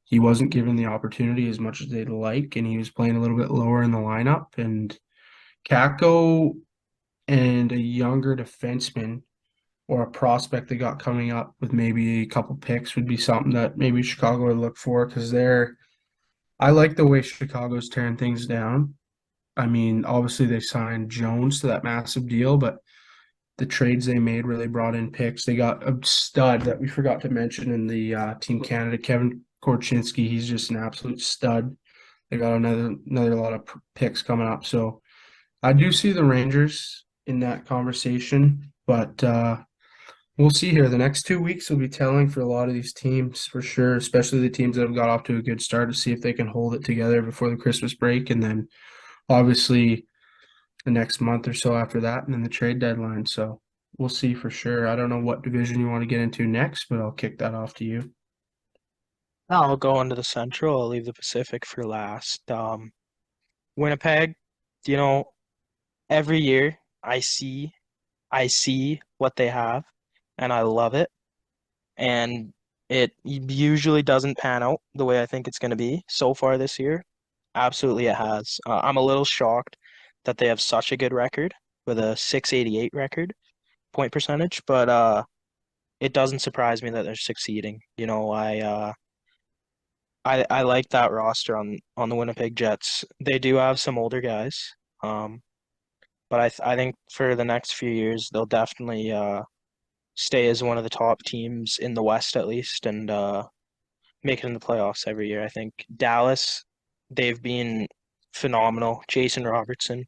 he wasn't given the opportunity as much as they'd like, and he was playing a little bit lower in the lineup. And Caco and a younger defenseman or a prospect they got coming up with maybe a couple picks would be something that maybe Chicago would look for because I like the way Chicago's tearing things down. I mean, obviously they signed Jones to that massive deal, but the trades they made where they brought in picks, they got a stud that we forgot to mention in the Team Canada, Kevin Korchinski. He's just an absolute stud. They got another lot of picks coming up, so I do see the Rangers in that conversation, but we'll see here. The next 2 weeks will be telling for a lot of these teams for sure, especially the teams that have got off to a good start to see if they can hold it together before the Christmas break. And then obviously the next month or so after that, and then the trade deadline. So we'll see for sure. I don't know what division you want to get into next, but I'll kick that off to you. I'll go into the Central. I'll leave the Pacific for last. Winnipeg, you know, every year I see what they have, and I love it. And it usually doesn't pan out the way I think it's going to be so far this year. Absolutely, it has. I'm a little shocked that they have such a good record with a 688 record point percentage, but it doesn't surprise me that they're succeeding. I like that roster on the Winnipeg Jets. They do have some older guys, um, but I think for the next few years they'll definitely stay as one of the top teams in the West at least, and make it in the playoffs every year. I think Dallas, they've been phenomenal. Jason Robertson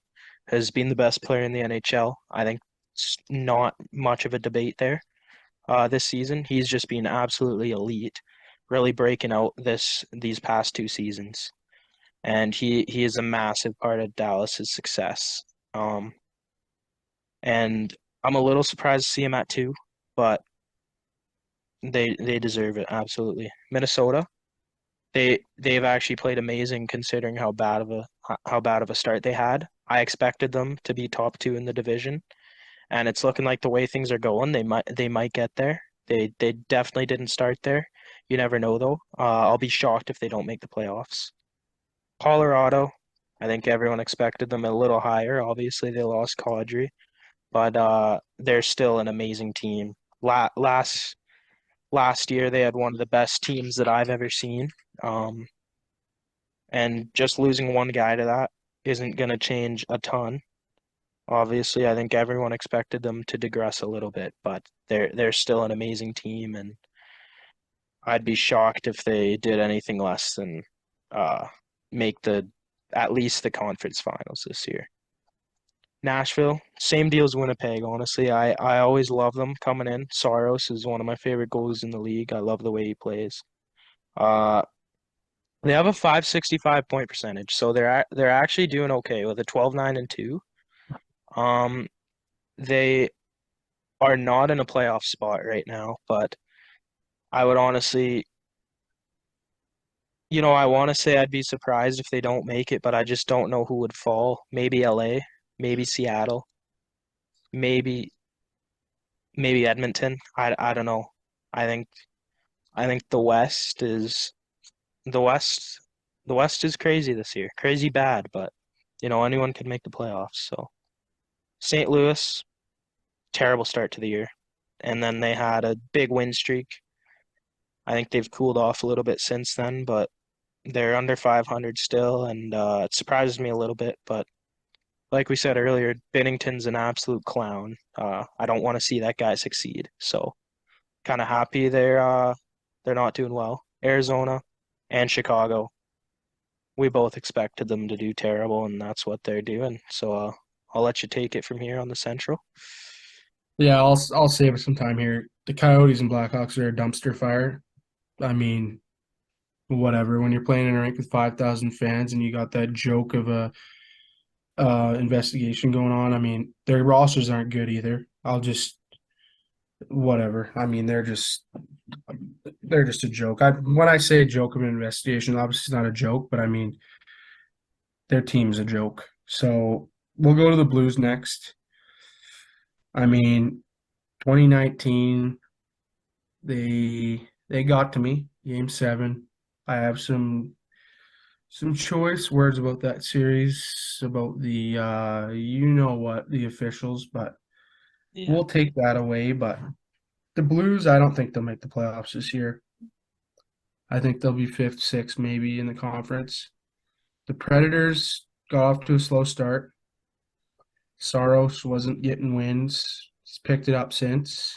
has been the best player in the NHL. I think it's not much of a debate there this season. He's just been absolutely elite, really breaking out these past two seasons. And he is a massive part of Dallas's success. Um, and I'm a little surprised to see him at two, but they deserve it absolutely. Minnesota, they've actually played amazing considering how bad of a start they had. I expected them to be top two in the division, and it's looking like the way things are going, they might get there. They definitely didn't start there. You never know though. I'll be shocked if they don't make the playoffs. Colorado, I think everyone expected them a little higher. Obviously, they lost Kadri, but they're still an amazing team. Last year, they had one of the best teams that I've ever seen. Um, and just losing one guy to that isn't going to change a ton. Obviously, I think everyone expected them to digress a little bit, but they're still an amazing team, and I'd be shocked if they did anything less than uh, make the at least the conference finals this year. Nashville, same deal as Winnipeg. Honestly, I always love them coming in. Saros is one of my favorite goalies in the league. I love the way he plays. Uh, they have a 565 point percentage, so they're actually doing okay with a 12-9-2. Um, they are not in a playoff spot right now, but I would honestly, I want to say I'd be surprised if they don't make it, but I just don't know who would fall. Maybe LA, maybe Seattle, maybe maybe Edmonton. I don't know. I think I think the West the West is crazy this year. Crazy bad, but anyone could make the playoffs. So St. Louis, terrible start to the year. And then they had a big win streak. I think they've cooled off a little bit since then, but they're under 500 still, and it surprises me a little bit. But like we said earlier, Binnington's an absolute clown. I don't want to see that guy succeed. So kind of happy they're not doing well. Arizona and Chicago, we both expected them to do terrible, and that's what they're doing. So I'll let you take it from here on the Central. Yeah, I'll save us some time here. The Coyotes and Blackhawks are a dumpster fire. I mean, whatever. When you're playing in a rink with 5,000 fans and you got that joke of a investigation going on, I mean, their rosters aren't good either. I'll just whatever. I mean, they're just a joke. When I say a joke of an investigation, obviously it's not a joke, but I mean their team's a joke. So we'll go to the Blues next. I mean, 2019, they got to me, game seven. I have some choice words about that series, about the you know what, the officials, but Yeah. we'll take that away. But the Blues, I don't think they'll make the playoffs this year. I think they'll be fifth, sixth, maybe in the conference. The Predators got off to a slow start. Saros wasn't getting wins. He's picked it up since.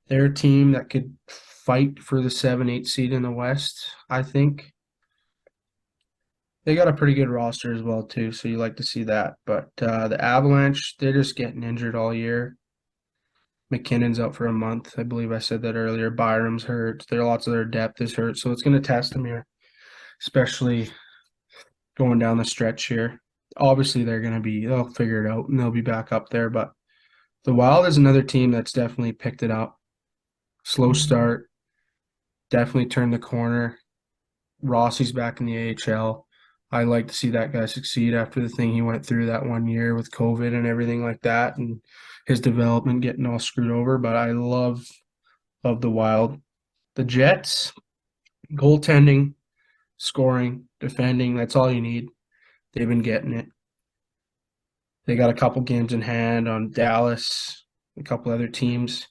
They're a team that could fight for the 7-8 seed in the West, I think. They got a pretty good roster as well, too, so you like to see that. But the Avalanche, they're just getting injured all year. McKinnon's out for a month. I believe I said that earlier. Byram's hurt. There are lots of their depth is hurt, so it's going to test them here, especially going down the stretch here. Obviously, they'll figure it out and they'll be back up there, but The Wild is another team that's definitely picked it up. Slow start, definitely turned the corner. Rossi's back in the AHL. I like to see that guy succeed after the thing he went through that 1 year with COVID and everything like that, and his development getting all screwed over. But I love the Wild. The Jets, goaltending, scoring, defending, that's all you need. They've been getting it. They got a couple games in hand on Dallas, a couple other teams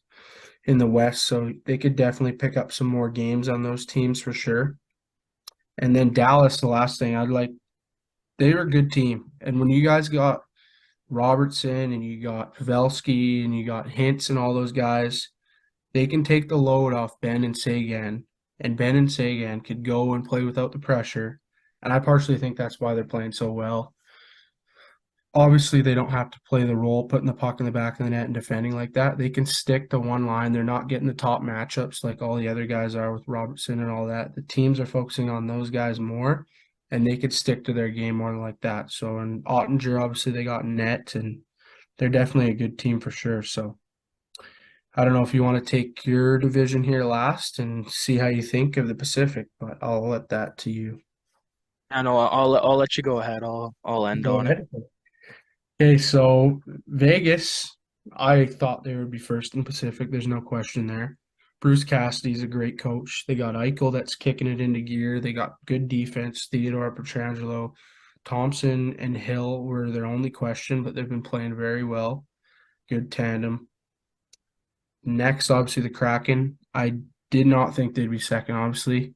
in the West, so they could definitely pick up some more games on those teams for sure. And then Dallas, the last thing I'd like, they were a good team. And when you guys got Robertson and you got Pavelski and you got Hintz and all those guys, they can take the load off Ben and Sagan. And Ben and Sagan could go and play without the pressure. And I partially think that's why they're playing so well. Obviously, they don't have to play the role, putting the puck in the back of the net and defending like that. They can stick to one line. They're not getting the top matchups like all the other guys are with Robertson and all that. The teams are focusing on those guys more, and they could stick to their game more like that. So, and Ottinger, obviously, they got net, and they're definitely a good team for sure. So, I don't know if you want to take your division here last and see how you think of the Pacific, but I'll let that to you. I know I'll let you go ahead. I'll end Go on it. ahead. Okay, so Vegas, I thought they would be first in Pacific. There's no question there. Bruce Cassidy's a great coach. They got Eichel that's kicking it into gear. They got good defense. Theodore Petrangelo, Thompson, and Hill were their only question, but they've been playing very well. Good tandem. Next, obviously, the Kraken. I did not think they'd be second, obviously.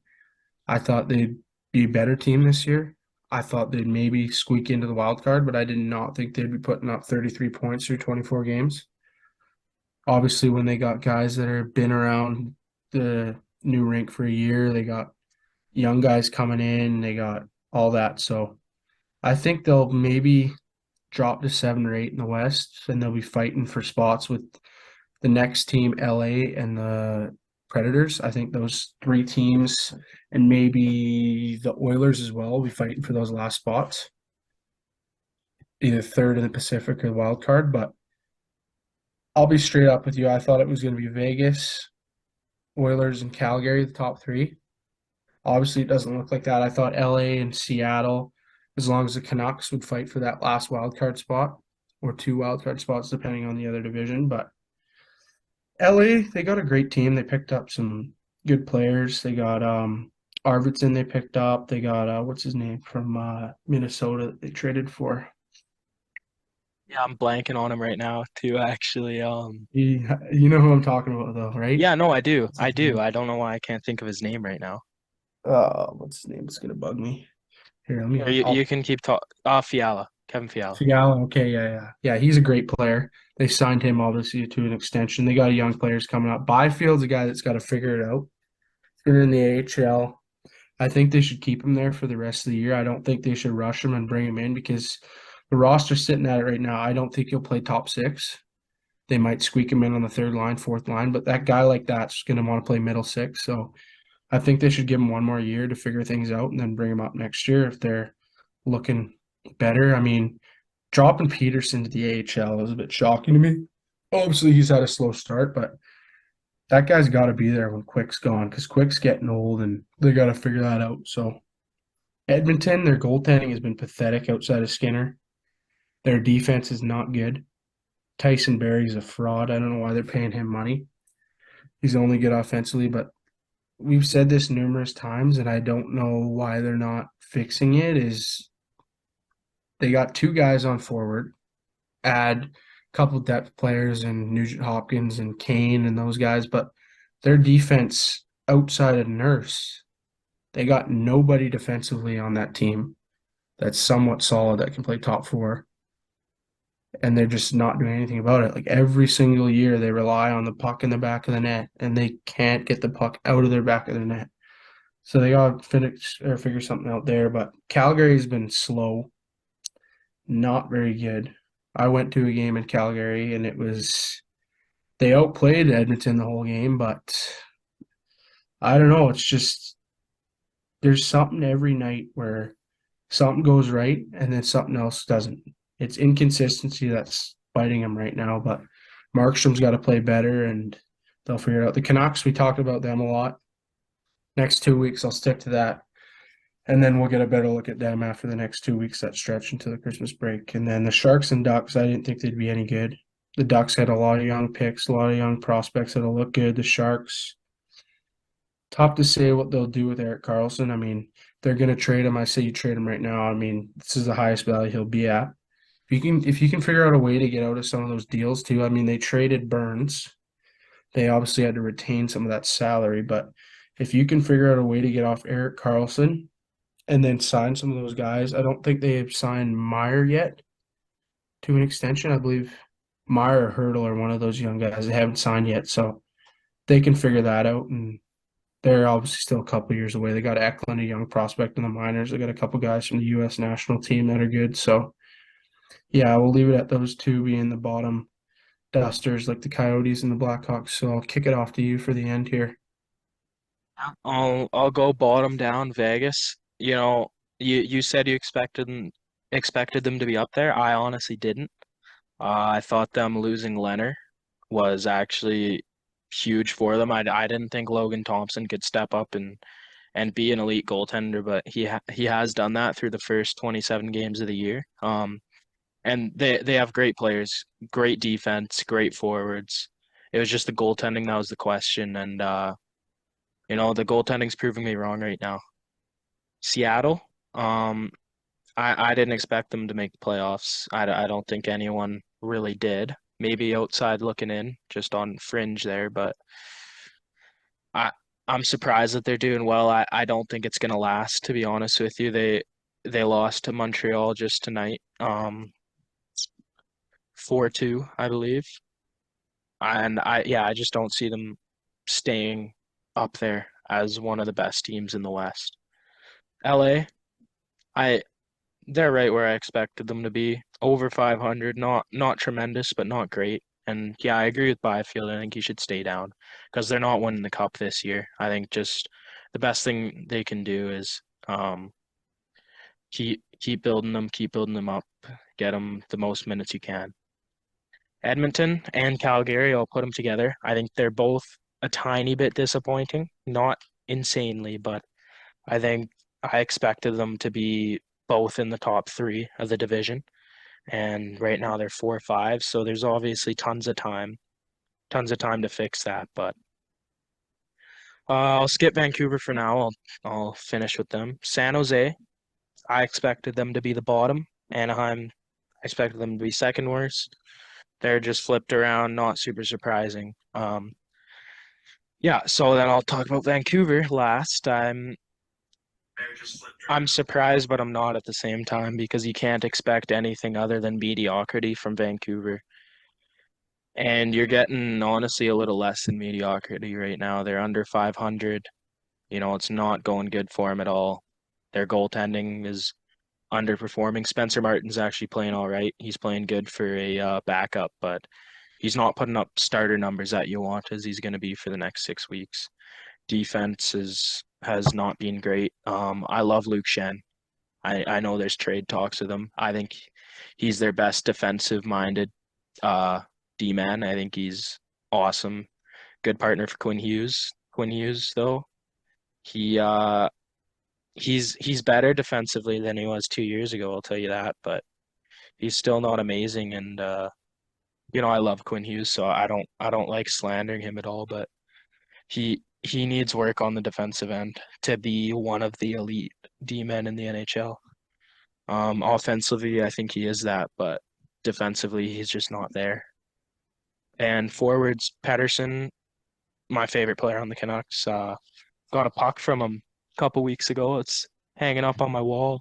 I thought they'd be a better team this year. I thought they'd maybe squeak into the wild card, but I did not think they'd be putting up 33 points through 24 games. Obviously, when they got guys that have been around the new rink for a year, they got young guys coming in, they got all that. So I think they'll maybe drop to 7 or 8 in the West, and they'll be fighting for spots with the next team, LA and the Predators. I think those three teams and maybe the Oilers as well will be fighting for those last spots, either third in the Pacific or the wild card. But I'll be straight up with you. I thought it was going to be Vegas, Oilers, and Calgary, the top three. Obviously, it doesn't look like that. I thought LA and Seattle, as long as the Canucks would fight for that last wild card spot or two wild card spots, depending on the other division. But LA, they got a great team. They picked up some good players. They got Arvidsson they picked up. They got what's his name from Minnesota that they traded for. Yeah, I'm blanking on him right now too, actually. You know who I'm talking about though, right? Yeah, no, I do. What's I his do. name? I don't know why I can't think of his name right now. What's his name? It's gonna bug me. Here, let me Or you I'll can keep talk. Fiala, Kevin Fiala. Fiala. Okay, yeah. He's a great player. They signed him obviously to an extension. They got young players coming up. Byfield's a guy that's got to figure it out. Been in the AHL. I think they should keep him there for the rest of the year. I don't think they should rush him and bring him in because the roster's sitting at it right now. I don't think he'll play top six. They might squeak him in on the third line, fourth line, but that guy like that's going to want to play middle six. So I think they should give him 1 more year to figure things out and then bring him up next year if they're looking better. I mean, dropping Peterson to the AHL was a bit shocking to me. Obviously, he's had a slow start, but that guy's got to be there when Quick's gone because Quick's getting old and they got to figure that out. So Edmonton, their goaltending has been pathetic outside of Skinner. Their defense is not good. Tyson Berry's a fraud. I don't know why they're paying him money. He's only good offensively, but we've said this numerous times, and I don't know why they're not fixing it. Is they got two guys on forward, add a couple depth players and Nugent Hopkins and Kane and those guys, but their defense outside of Nurse, they got nobody defensively on that team that's somewhat solid that can play top four. And they're just not doing anything about it. Like every single year, they rely on the puck in the back of the net, and they can't get the puck out of their back of the net. So they got to finish or figure something out there. But Calgary's been slow, not very good. I went to a game in Calgary, and it was they outplayed Edmonton the whole game, but I don't know. It's just there's something every night where something goes right and then something else doesn't. It's inconsistency that's biting them right now, but Markstrom's got to play better, and they'll figure it out. The Canucks, we talked about them a lot. Next 2 weeks, I'll stick to that. And then we'll get a better look at them after the next 2 weeks that stretch into the Christmas break. And then the Sharks and Ducks, I didn't think they'd be any good. The Ducks had a lot of young picks, a lot of young prospects that'll look good. The Sharks, tough to say what they'll do with Erik Karlsson. I mean, they're going to trade him. I say you trade him right now. I mean, this is the highest value he'll be at. If you can figure out a way to get out of some of those deals too. I mean, they traded Burns. They obviously had to retain some of that salary, but if you can figure out a way to get off Erik Karlsson and then sign some of those guys, I don't think they have signed Meyer yet to an extension. I believe Meyer or Hurdle are one of those young guys they haven't signed yet, so they can figure that out. And they're obviously still a couple years away. They got Eklund, a young prospect in the minors. They got a couple guys from the U.S. national team that are good. So yeah, we'll leave it at those two being the bottom dusters, like the Coyotes and the Blackhawks. So I'll kick it off to you for the end here. I'll go bottom down Vegas. You said you expected them to be up there. I honestly didn't. I thought them losing Leonard was actually huge for them. I didn't think Logan Thompson could step up and be an elite goaltender, but he has done that through the first 27 games of the year. And they have great players, great defense, great forwards. It was just the goaltending that was the question, and the goaltending's proving me wrong right now. Seattle, um, I didn't expect them to make the playoffs. I don't think anyone really did. Maybe outside looking in, just on fringe there, but I I'm surprised that they're doing well. I don't think it's gonna last, to be honest with you. They lost to Montreal just tonight, 4-2, I believe. And I just don't see them staying up there as one of the best teams in the West. LA, I they're right where I expected them to be. Over 500, not tremendous, but not great. And yeah, I agree with Byfield. I think he should stay down because they're not winning the cup this year. I think just the best thing they can do is keep building them up, get them the most minutes you can. Edmonton and Calgary, I'll put them together. I think they're both a tiny bit disappointing, not insanely, but I think I expected them to be both in the top three of the division. And right now they're 4 or 5, so there's obviously tons of time to fix that. But I'll skip Vancouver for now. I'll finish with them. San Jose, I expected them to be the bottom. Anaheim, I expected them to be second worst. They're just flipped around, not super surprising. Yeah, so then I'll talk about Vancouver last. I'm surprised, but I'm not at the same time because you can't expect anything other than mediocrity from Vancouver. And you're getting honestly a little less than mediocrity right now. They're under 500. It's not going good for them at all. Their goaltending is underperforming. Spencer Martin's actually playing all right. He's playing good for a backup, but he's not putting up starter numbers that you want as he's going to be for the next 6 weeks. Defense has not been great. I love Luke Shen. I know there's trade talks with him. I think he's their best defensive minded D-man. I think he's awesome. Good partner for Quinn Hughes. Quinn Hughes, though, he he's better defensively than he was 2 years ago, I'll tell you that, but he's still not amazing. And I love Quinn Hughes, so I don't like slandering him at all, but he needs work on the defensive end to be one of the elite D-men in the NHL. Offensively, I think he is that, but defensively, he's just not there. And forwards, Pettersson, my favorite player on the Canucks, got a puck from him a couple weeks ago. It's hanging up on my wall.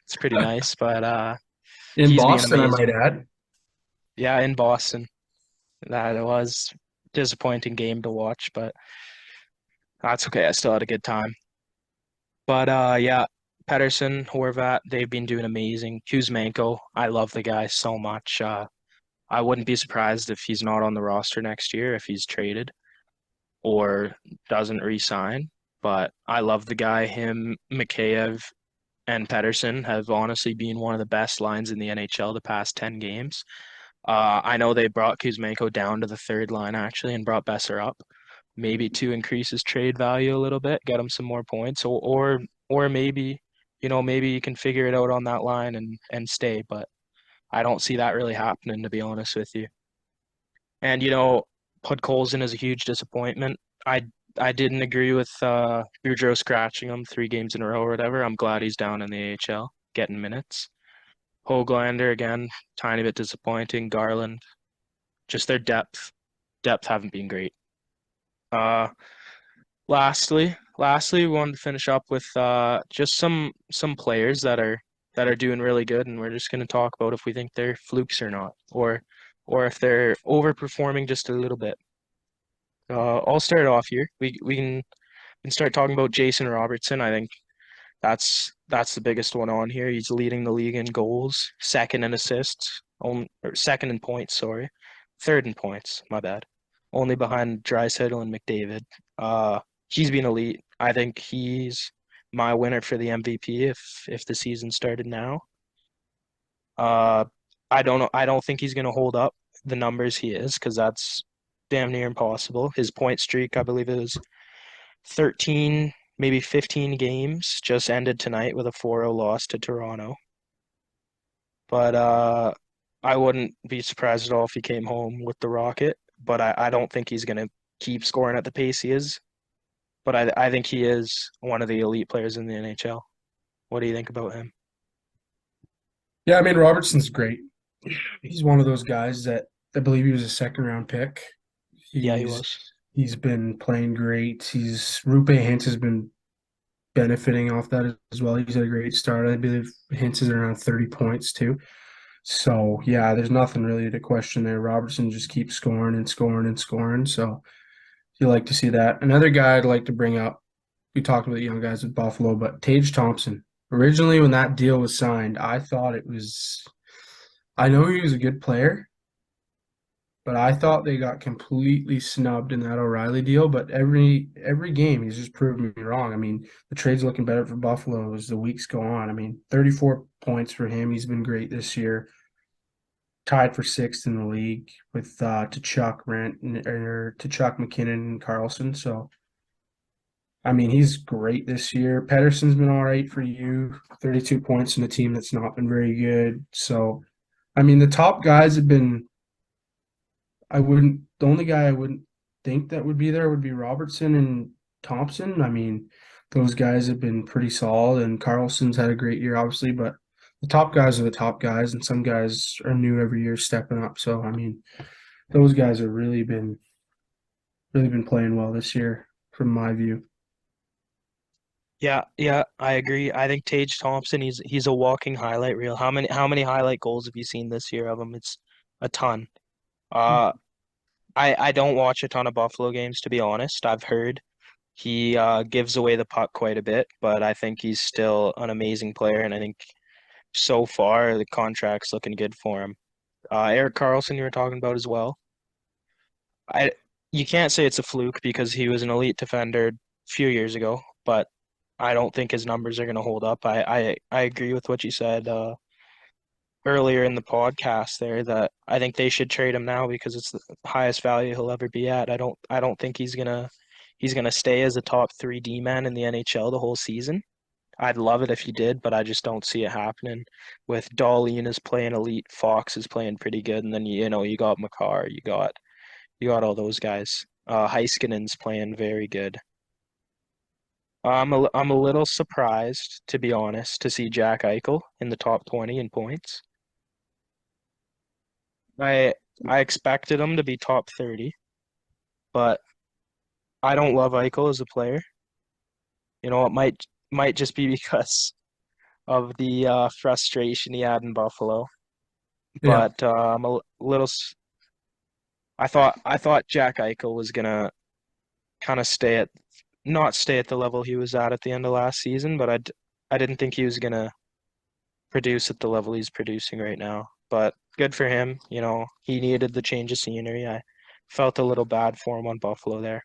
It's pretty nice, but In he's being Boston, I might amazing. add. Yeah, in Boston, that it was disappointing game to watch, but that's okay. I still had a good time. But yeah, Pettersson, Horvat, they've been doing amazing. Kuzmenko, I love the guy so much. I wouldn't be surprised if he's not on the roster next year if he's traded or doesn't re-sign. But I love the guy. Him, Mikheyev, and Pettersson have honestly been one of the best lines in the NHL the past 10 games. I know they brought Kuzmenko down to the third line actually and brought Besser up, maybe to increase his trade value a little bit, get him some more points, or maybe, maybe you can figure it out on that line and stay. But I don't see that really happening, to be honest with you. And Podkolzin is a huge disappointment. I I didn't agree with Boudreaux scratching him 3 games in a row or whatever. I'm glad he's down in the AHL, getting minutes. Hoglander again, tiny bit disappointing. Garland, just their depth haven't been great. Uh, lastly, we wanted to finish up with just some players that are doing really good, and we're just going to talk about if we think they're flukes or not, or if they're overperforming just a little bit. I'll start off here. We can start talking about Jason Robertson. I think that's the biggest one on here. He's leading the league in goals, second in assists, or second in points, sorry. Third in points, my bad. Only behind Draisaitl and McDavid. Uh, he's been elite. I think he's my winner for the MVP if the season started now. Uh, I don't know. I don't think he's going to hold up the numbers he is because that's damn near impossible. His point streak, I believe, is 13, maybe 15 games, just ended tonight with a 4-0 loss to Toronto. But I wouldn't be surprised at all if he came home with the Rocket. But I don't think he's going to keep scoring at the pace he is. But I think he is one of the elite players in the NHL. What do you think about him? Yeah, I mean Robertson's great. He's one of those guys that I believe he was a second round pick. Yeah, he He's was. he's been playing great. He's Rupe Hintz has been benefiting off that as well. He's had a great start. I believe Hintz is around 30 points too. So yeah, there's nothing really to question there. Robertson just keeps scoring and scoring and scoring. So you like to see that. Another guy I'd like to bring up, we talked about the young guys with Buffalo, but Tage Thompson. Originally, when that deal was signed, I know he was a good player, but I thought they got completely snubbed in that O'Reilly deal. But every game, he's just proven me wrong. I mean, the trade's looking better for Buffalo as the weeks go on. I mean, 34 points for him. He's been great this year. Tied for sixth in the league with Chuck McKinnon and Carlson. So I mean, he's great this year. Pedersen's been all right for you. 32 points in a team that's not been very good. So I mean, the top guys have been the only guy I wouldn't think that would be there would be Robertson and Thompson. I mean, those guys have been pretty solid, and Carlson's had a great year, obviously, but the top guys are the top guys, and some guys are new every year stepping up. So, I mean, those guys have really been playing well this year, from my view. Yeah, yeah, I agree. I think Tage Thompson, he's a walking highlight reel. How many highlight goals have you seen this year of him? It's a ton. Uh, I don't watch a ton of Buffalo games, to be honest. I've heard he gives away the puck quite a bit, but I think he's still an amazing player, and I think so far the contract's looking good for him. Eric Carlson, you were talking about as well. I You can't say it's a fluke because he was an elite defender a few years ago, but I don't think his numbers are going to hold up. I agree with what you said earlier in the podcast there that I think they should trade him now because it's the highest value he'll ever be at. I don't think he's gonna stay as a top three D man in the NHL the whole season. I'd love it if he did, but I just don't see it happening. With Dahlin is playing elite, Fox is playing pretty good, and then you got Makar, you got all those guys. Heiskanen's playing very good. I'm a little surprised, to be honest, to see Jack Eichel in the top 20 in points. I I expected him to be top 30, but I don't love Eichel as a player. It might just be because of the frustration he had in Buffalo. Yeah. But I'm a little. I thought Jack Eichel was gonna kind of not stay at the level he was at the end of last season, but I didn't think he was gonna produce at the level he's producing right now. But good for him. He needed the change of scenery. I felt a little bad for him on Buffalo there.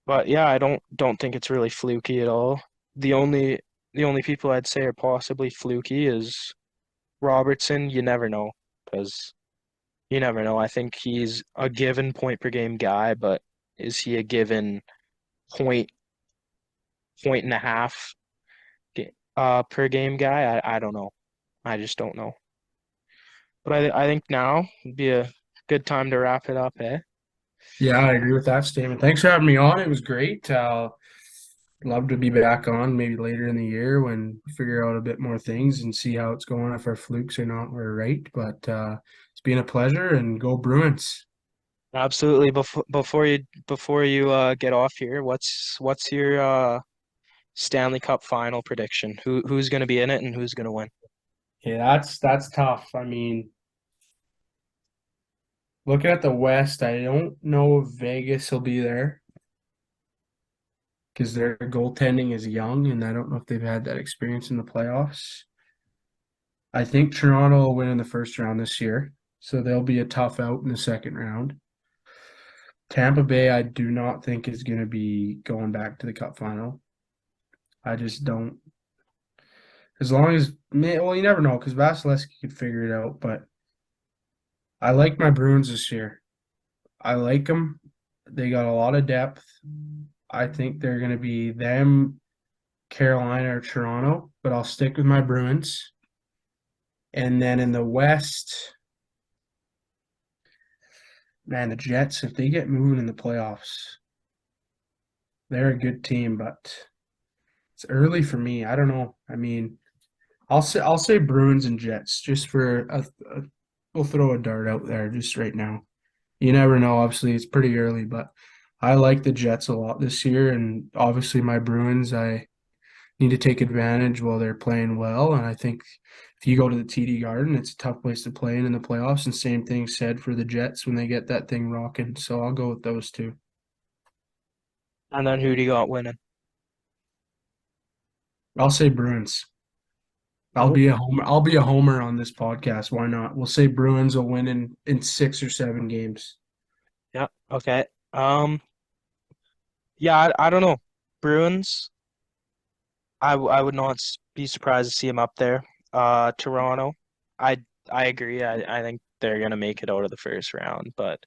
But yeah, I don't think it's really fluky at all. The only the only people I'd say are possibly fluky is Robertson, you never know because you never know. I think he's a given point per game guy, but is he a given point point and a half per game guy? I don't know. I just don't know. But I think now would be a good time to wrap it up, eh? Yeah, I agree with that statement. Thanks for having me on. It was great. Love to be back on maybe later in the year when we figure out a bit more things and see how it's going, if our flukes or not were right. But it's been a pleasure and go Bruins. Absolutely. Before you get off here, what's your Stanley Cup final prediction? Who's going to be in it and who's going to win? Yeah, that's tough. I mean, looking at the West, I don't know if Vegas will be there because their goaltending is young, and I don't know if they've had that experience in the playoffs. I think Toronto will win in the first round this year, so they'll be a tough out in the second round. Tampa Bay, I do not think is going to be going back to the Cup final. I just don't. As long as, well, you never know because Vasilevsky could figure it out. But I like my Bruins this year. I like them. They got a lot of depth. I think they're going to be them, Carolina, or Toronto. But I'll stick with my Bruins. And then in the West, man, the Jets, if they get moving in the playoffs, they're a good team. But it's early for me. I don't know. I mean, I'll say Bruins and Jets just for a we'll throw a dart out there just right now. You never know. Obviously, it's pretty early, but I like the Jets a lot this year, and obviously my Bruins. I need to take advantage while they're playing well, and I think if you go to the TD Garden, it's a tough place to play in the playoffs. And same thing said for the Jets when they get that thing rocking. So I'll go with those two. And then who do you got winning? I'll say Bruins. I'll Nope. be a homer. I'll be a homer on this podcast. Why not? We'll say Bruins will win in 6 or 7 games. Yeah. Okay. Yeah, I don't know. Bruins, I would not be surprised to see him up there. Toronto, I I agree. I think they're gonna make it out of the first round, but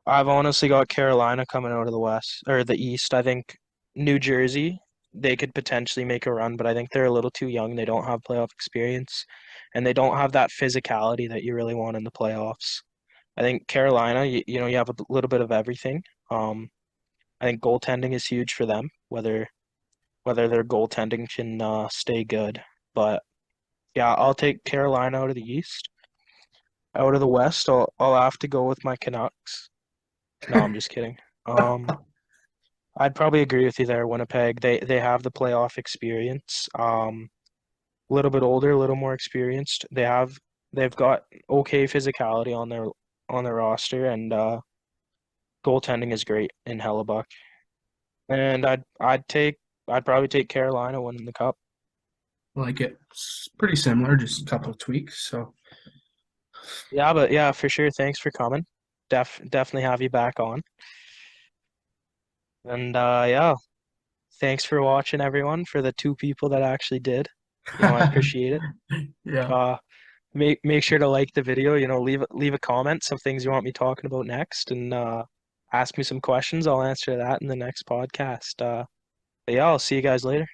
I've honestly got Carolina coming out of the West or the East. I think New Jersey, they could potentially make a run, but I think they're a little too young. They don't have playoff experience, and they don't have that physicality that you really want in the playoffs. I think Carolina, you have a little bit of everything. Um, I think goaltending is huge for them, whether their goaltending can stay good. But yeah, I'll take Carolina out of the East. Out of the West, I'll have to go with my Canucks. No, I'm just kidding. Um, I'd probably agree with you there, Winnipeg. They have the playoff experience. A little bit older, a little more experienced. They've got okay physicality on their roster, and goaltending is great in Hellebuck. And I'd probably take Carolina winning the cup. Like it. It's pretty similar, just a couple of tweaks. So Yeah, but yeah, for sure. Thanks for coming. Definitely have you back on. And yeah, thanks for watching everyone for the two people that actually did. I appreciate it. yeah. Uh make sure to like the video, leave a comment some things you want me talking about next and ask me some questions. I'll answer that in the next podcast. But yeah, I'll see you guys later.